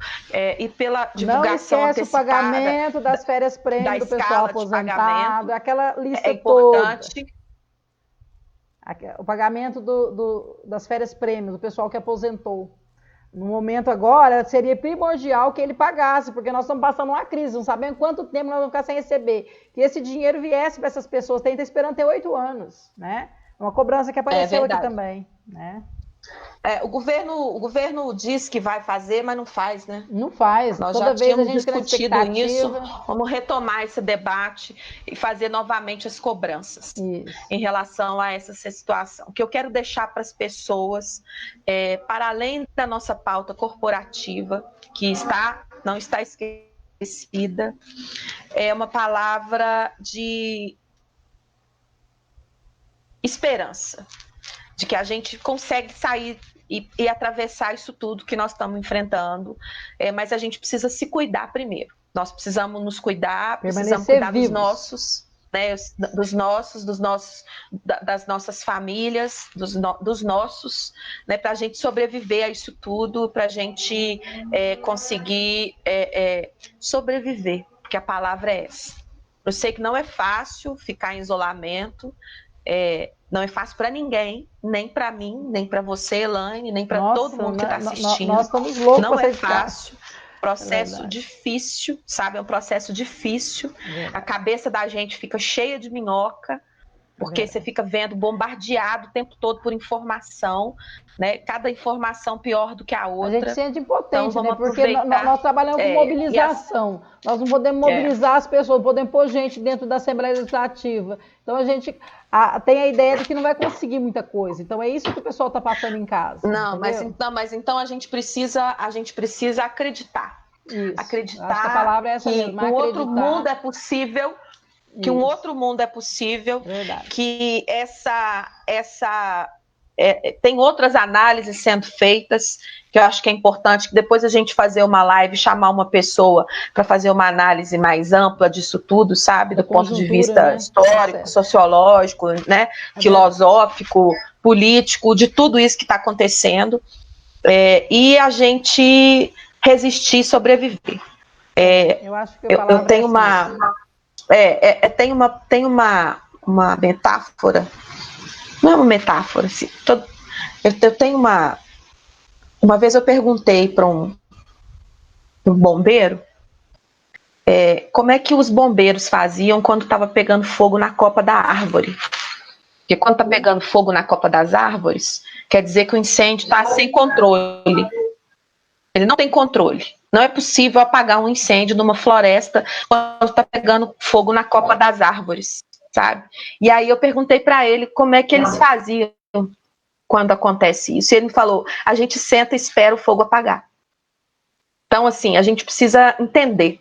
e pela divulgação não esquece antecipada o pagamento das férias prêmio do pessoal aposentado, aquela lista importante. Toda. O pagamento das férias prêmio do pessoal que aposentou. No momento agora, seria primordial que ele pagasse, porque nós estamos passando uma crise, não sabemos quanto tempo nós vamos ficar sem receber. Que esse dinheiro viesse para essas pessoas, tem que estar esperando ter 8 anos, né? Uma cobrança que apareceu aqui também, né? O governo diz que vai fazer, mas não faz, né? Não faz. Nós Toda já vez tínhamos a gente discutido isso. Vamos retomar esse debate e fazer novamente as cobranças em relação a essa situação. O que eu quero deixar para as pessoas, para além da nossa pauta corporativa, que não está esquecida, é uma palavra de esperança, de que a gente consegue sair e atravessar isso tudo que nós estamos enfrentando, mas a gente precisa se cuidar primeiro. Nós precisamos nos cuidar, precisamos cuidar dos nossos, né, das nossas famílias, dos nossos, né, para a gente sobreviver a isso tudo, para a gente conseguir sobreviver, porque a palavra é essa. Eu sei que não é fácil ficar em isolamento, não é fácil para ninguém, nem para mim, nem para você, Elaine, nem para todo mundo que está assistindo. Nós estamos loucos. Não é fácil. Processo difícil, sabe? É um processo difícil. A cabeça da gente fica cheia de minhoca, porque você fica vendo bombardeado o tempo todo por informação, né? Cada informação pior do que a outra. A gente sente impotente, então, né? Porque nós trabalhamos com mobilização. Nós não podemos mobilizar as pessoas, podemos pôr gente dentro da Assembleia Legislativa. Então a gente tem a ideia de que não vai conseguir muita coisa. Então é isso que o pessoal está passando em casa. Não, mas então a gente precisa acreditar. Isso. Acreditar acho que a palavra é essa que mesmo, um outro mundo é possível. Que um outro mundo é possível, que tem outras análises sendo feitas, que eu acho que é importante, que depois a gente fazer uma live, chamar uma pessoa para fazer uma análise mais ampla disso tudo, sabe? Do ponto de vista histórico, sociológico, né? Filosófico, político, de tudo isso que está acontecendo, e a gente resistir e sobreviver. Eu acho que eu tenho tem uma metáfora, não é uma metáfora, assim, eu tenho uma vez eu perguntei para um bombeiro como é que os bombeiros faziam quando estava pegando fogo na copa da árvore, porque quando está pegando fogo na copa das árvores, quer dizer que o incêndio está sem controle, ele não tem controle. Não é possível apagar um incêndio numa floresta quando está pegando fogo na copa das árvores, sabe? E aí eu perguntei para ele como é que eles faziam quando acontece isso. E ele me falou, a gente senta e espera o fogo apagar. Então, assim, a gente precisa entender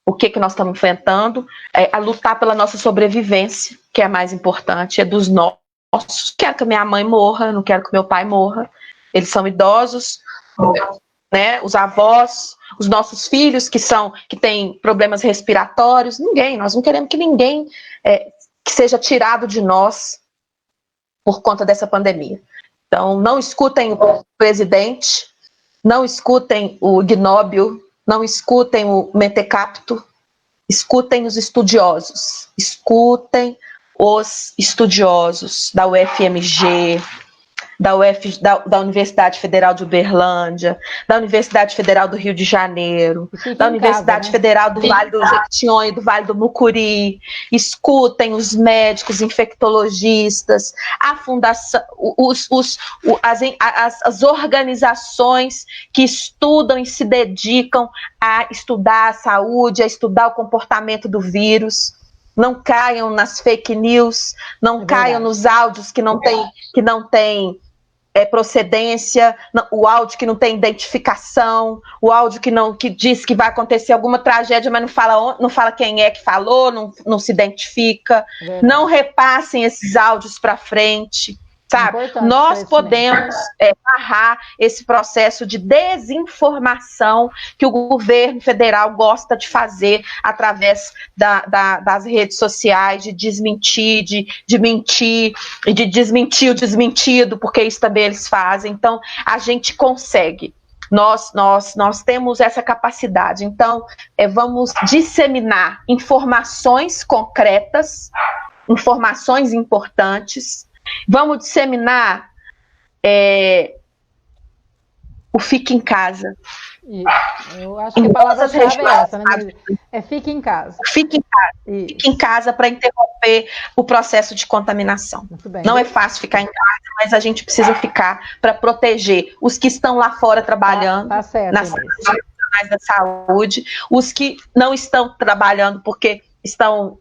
o que nós estamos enfrentando, a lutar pela nossa sobrevivência, que é a mais importante, é dos nossos. Não quero que a minha mãe morra, não quero que meu pai morra. Eles são idosos, né? Os avós, os nossos filhos que têm problemas respiratórios, nós não queremos que ninguém que seja tirado de nós por conta dessa pandemia. Então, não escutem o presidente, não escutem o ignóbil, não escutem o mentecapto, escutem os estudiosos, escutem os estudiosos da UFMG, da Universidade Federal de Uberlândia, da Universidade Federal do Rio de Janeiro, da Universidade Federal do Vale do Jequitinhonha e do Vale do Mucuri. Escutem os médicos infectologistas, a fundação, as organizações que estudam e se dedicam a estudar a saúde, a estudar o comportamento do vírus. Não caiam nas fake news, não caiam nos áudios que não tem procedência, o áudio que não tem identificação, o áudio que diz que vai acontecer alguma tragédia, mas não fala quem é que falou, não se identifica. Não repassem esses áudios para frente. Sabe? Nós podemos barrar esse processo de desinformação que o governo federal gosta de fazer através das redes sociais, de desmentir, de mentir, e de desmentir o desmentido, porque isso também eles fazem. Então, a gente consegue. Nós temos essa capacidade. Então, vamos disseminar informações concretas, informações importantes, vamos disseminar o fique em casa. Isso. Eu acho que a palavra-chave é essa, né? Fique em casa. Fique em casa. Fique em casa para interromper o processo de contaminação. Muito bem. Não é fácil ficar em casa, mas a gente precisa ficar para proteger os que estão lá fora trabalhando, tá certo, nas profissionais da saúde, os que não estão trabalhando porque estão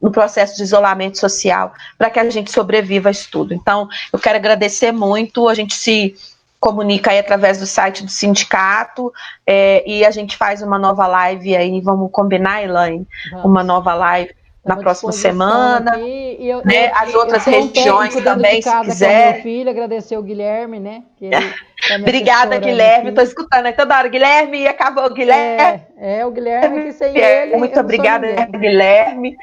no processo de isolamento social, para que a gente sobreviva a isso tudo. Então, eu quero agradecer muito, a gente se comunica aí através do site do sindicato, e a gente faz uma nova live aí, vamos combinar, Elaine? Uma nova live na próxima semana, né? As outras regiões também, se quiser. Meu filho, agradecer o Guilherme, né? Que Obrigada, Guilherme, estou escutando aí toda hora, Guilherme, e acabou o Guilherme. O Guilherme, que sem ele... Muito obrigada, Guilherme.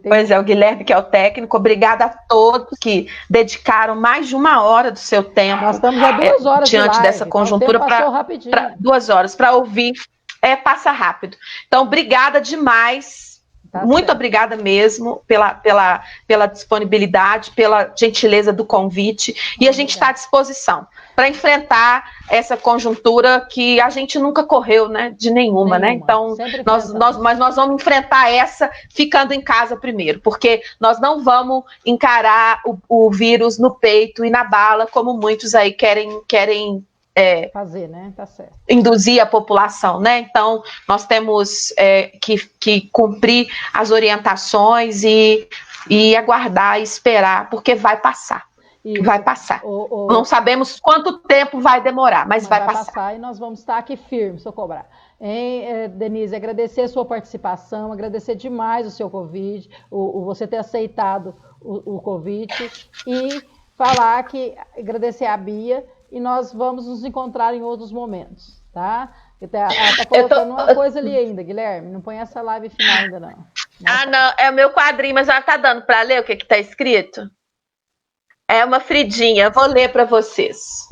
Pois é, o Guilherme que é o técnico. Obrigada a todos que dedicaram mais de 1 hora do seu tempo. Nós estamos a 2 horas diante dessa conjuntura, para 2 horas para ouvir. Passa rápido. Então, obrigada demais. Muito obrigada mesmo pela disponibilidade, pela gentileza do convite. E a gente está à disposição para enfrentar essa conjuntura que a gente nunca correu, né, de nenhuma, né? Então, mas nós vamos enfrentar essa ficando em casa primeiro, porque nós não vamos encarar o vírus no peito e na bala, como muitos aí querem fazer, né? Tá certo. Induzir a população, né? Então, nós temos que cumprir as orientações e aguardar e esperar, porque vai passar. Isso. Vai passar. Não sabemos quanto tempo vai demorar, mas vai passar. E nós vamos estar aqui firmes, se eu cobrar. Denise, agradecer a sua participação, agradecer demais o seu convite, você ter aceitado o convite e falar agradecer a Bia. E nós vamos nos encontrar em outros momentos, tá? Ela tá colocando uma coisa ali ainda, Guilherme. Não põe essa live final ainda, não. Não, é o meu quadrinho, mas ela tá dando para ler o que tá escrito? É uma fridinha, vou ler para vocês.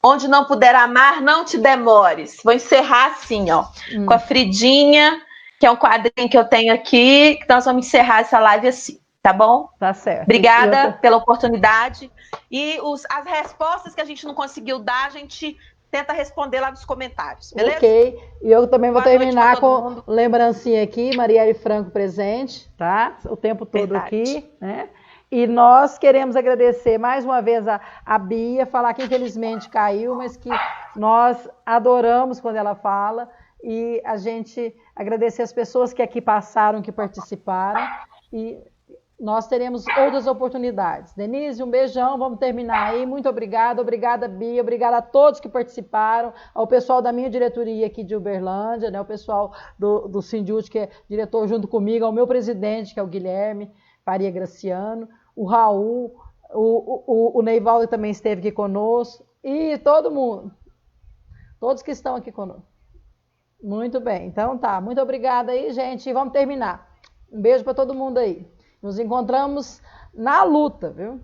Onde não puder amar, não te demores. Vou encerrar assim, ó, com a fridinha, que é um quadrinho que eu tenho aqui, que nós vamos encerrar essa live assim. Tá bom? Tá certo. Obrigada pela oportunidade. E as respostas que a gente não conseguiu dar, a gente tenta responder lá nos comentários, beleza? Ok. E eu também vou terminar com lembrancinha aqui, Marielle Franco presente, tá? O tempo todo aqui, né? E nós queremos agradecer mais uma vez a Bia, falar que infelizmente caiu, mas que nós adoramos quando ela fala, e a gente agradecer as pessoas que aqui passaram, que participaram, e nós teremos outras oportunidades. Denise, um beijão, vamos terminar aí. Muito obrigada, Bia, obrigada a todos que participaram, ao pessoal da minha diretoria aqui de Uberlândia, né, o pessoal do Sindiúti, que é diretor junto comigo, ao meu presidente, que é o Guilherme Faria Graciano, o Raul, o Neivaldo também esteve aqui conosco, e todo mundo, todos que estão aqui conosco. Muito bem, então tá, muito obrigada aí, gente, e vamos terminar. Um beijo para todo mundo aí. Nos encontramos na luta, viu?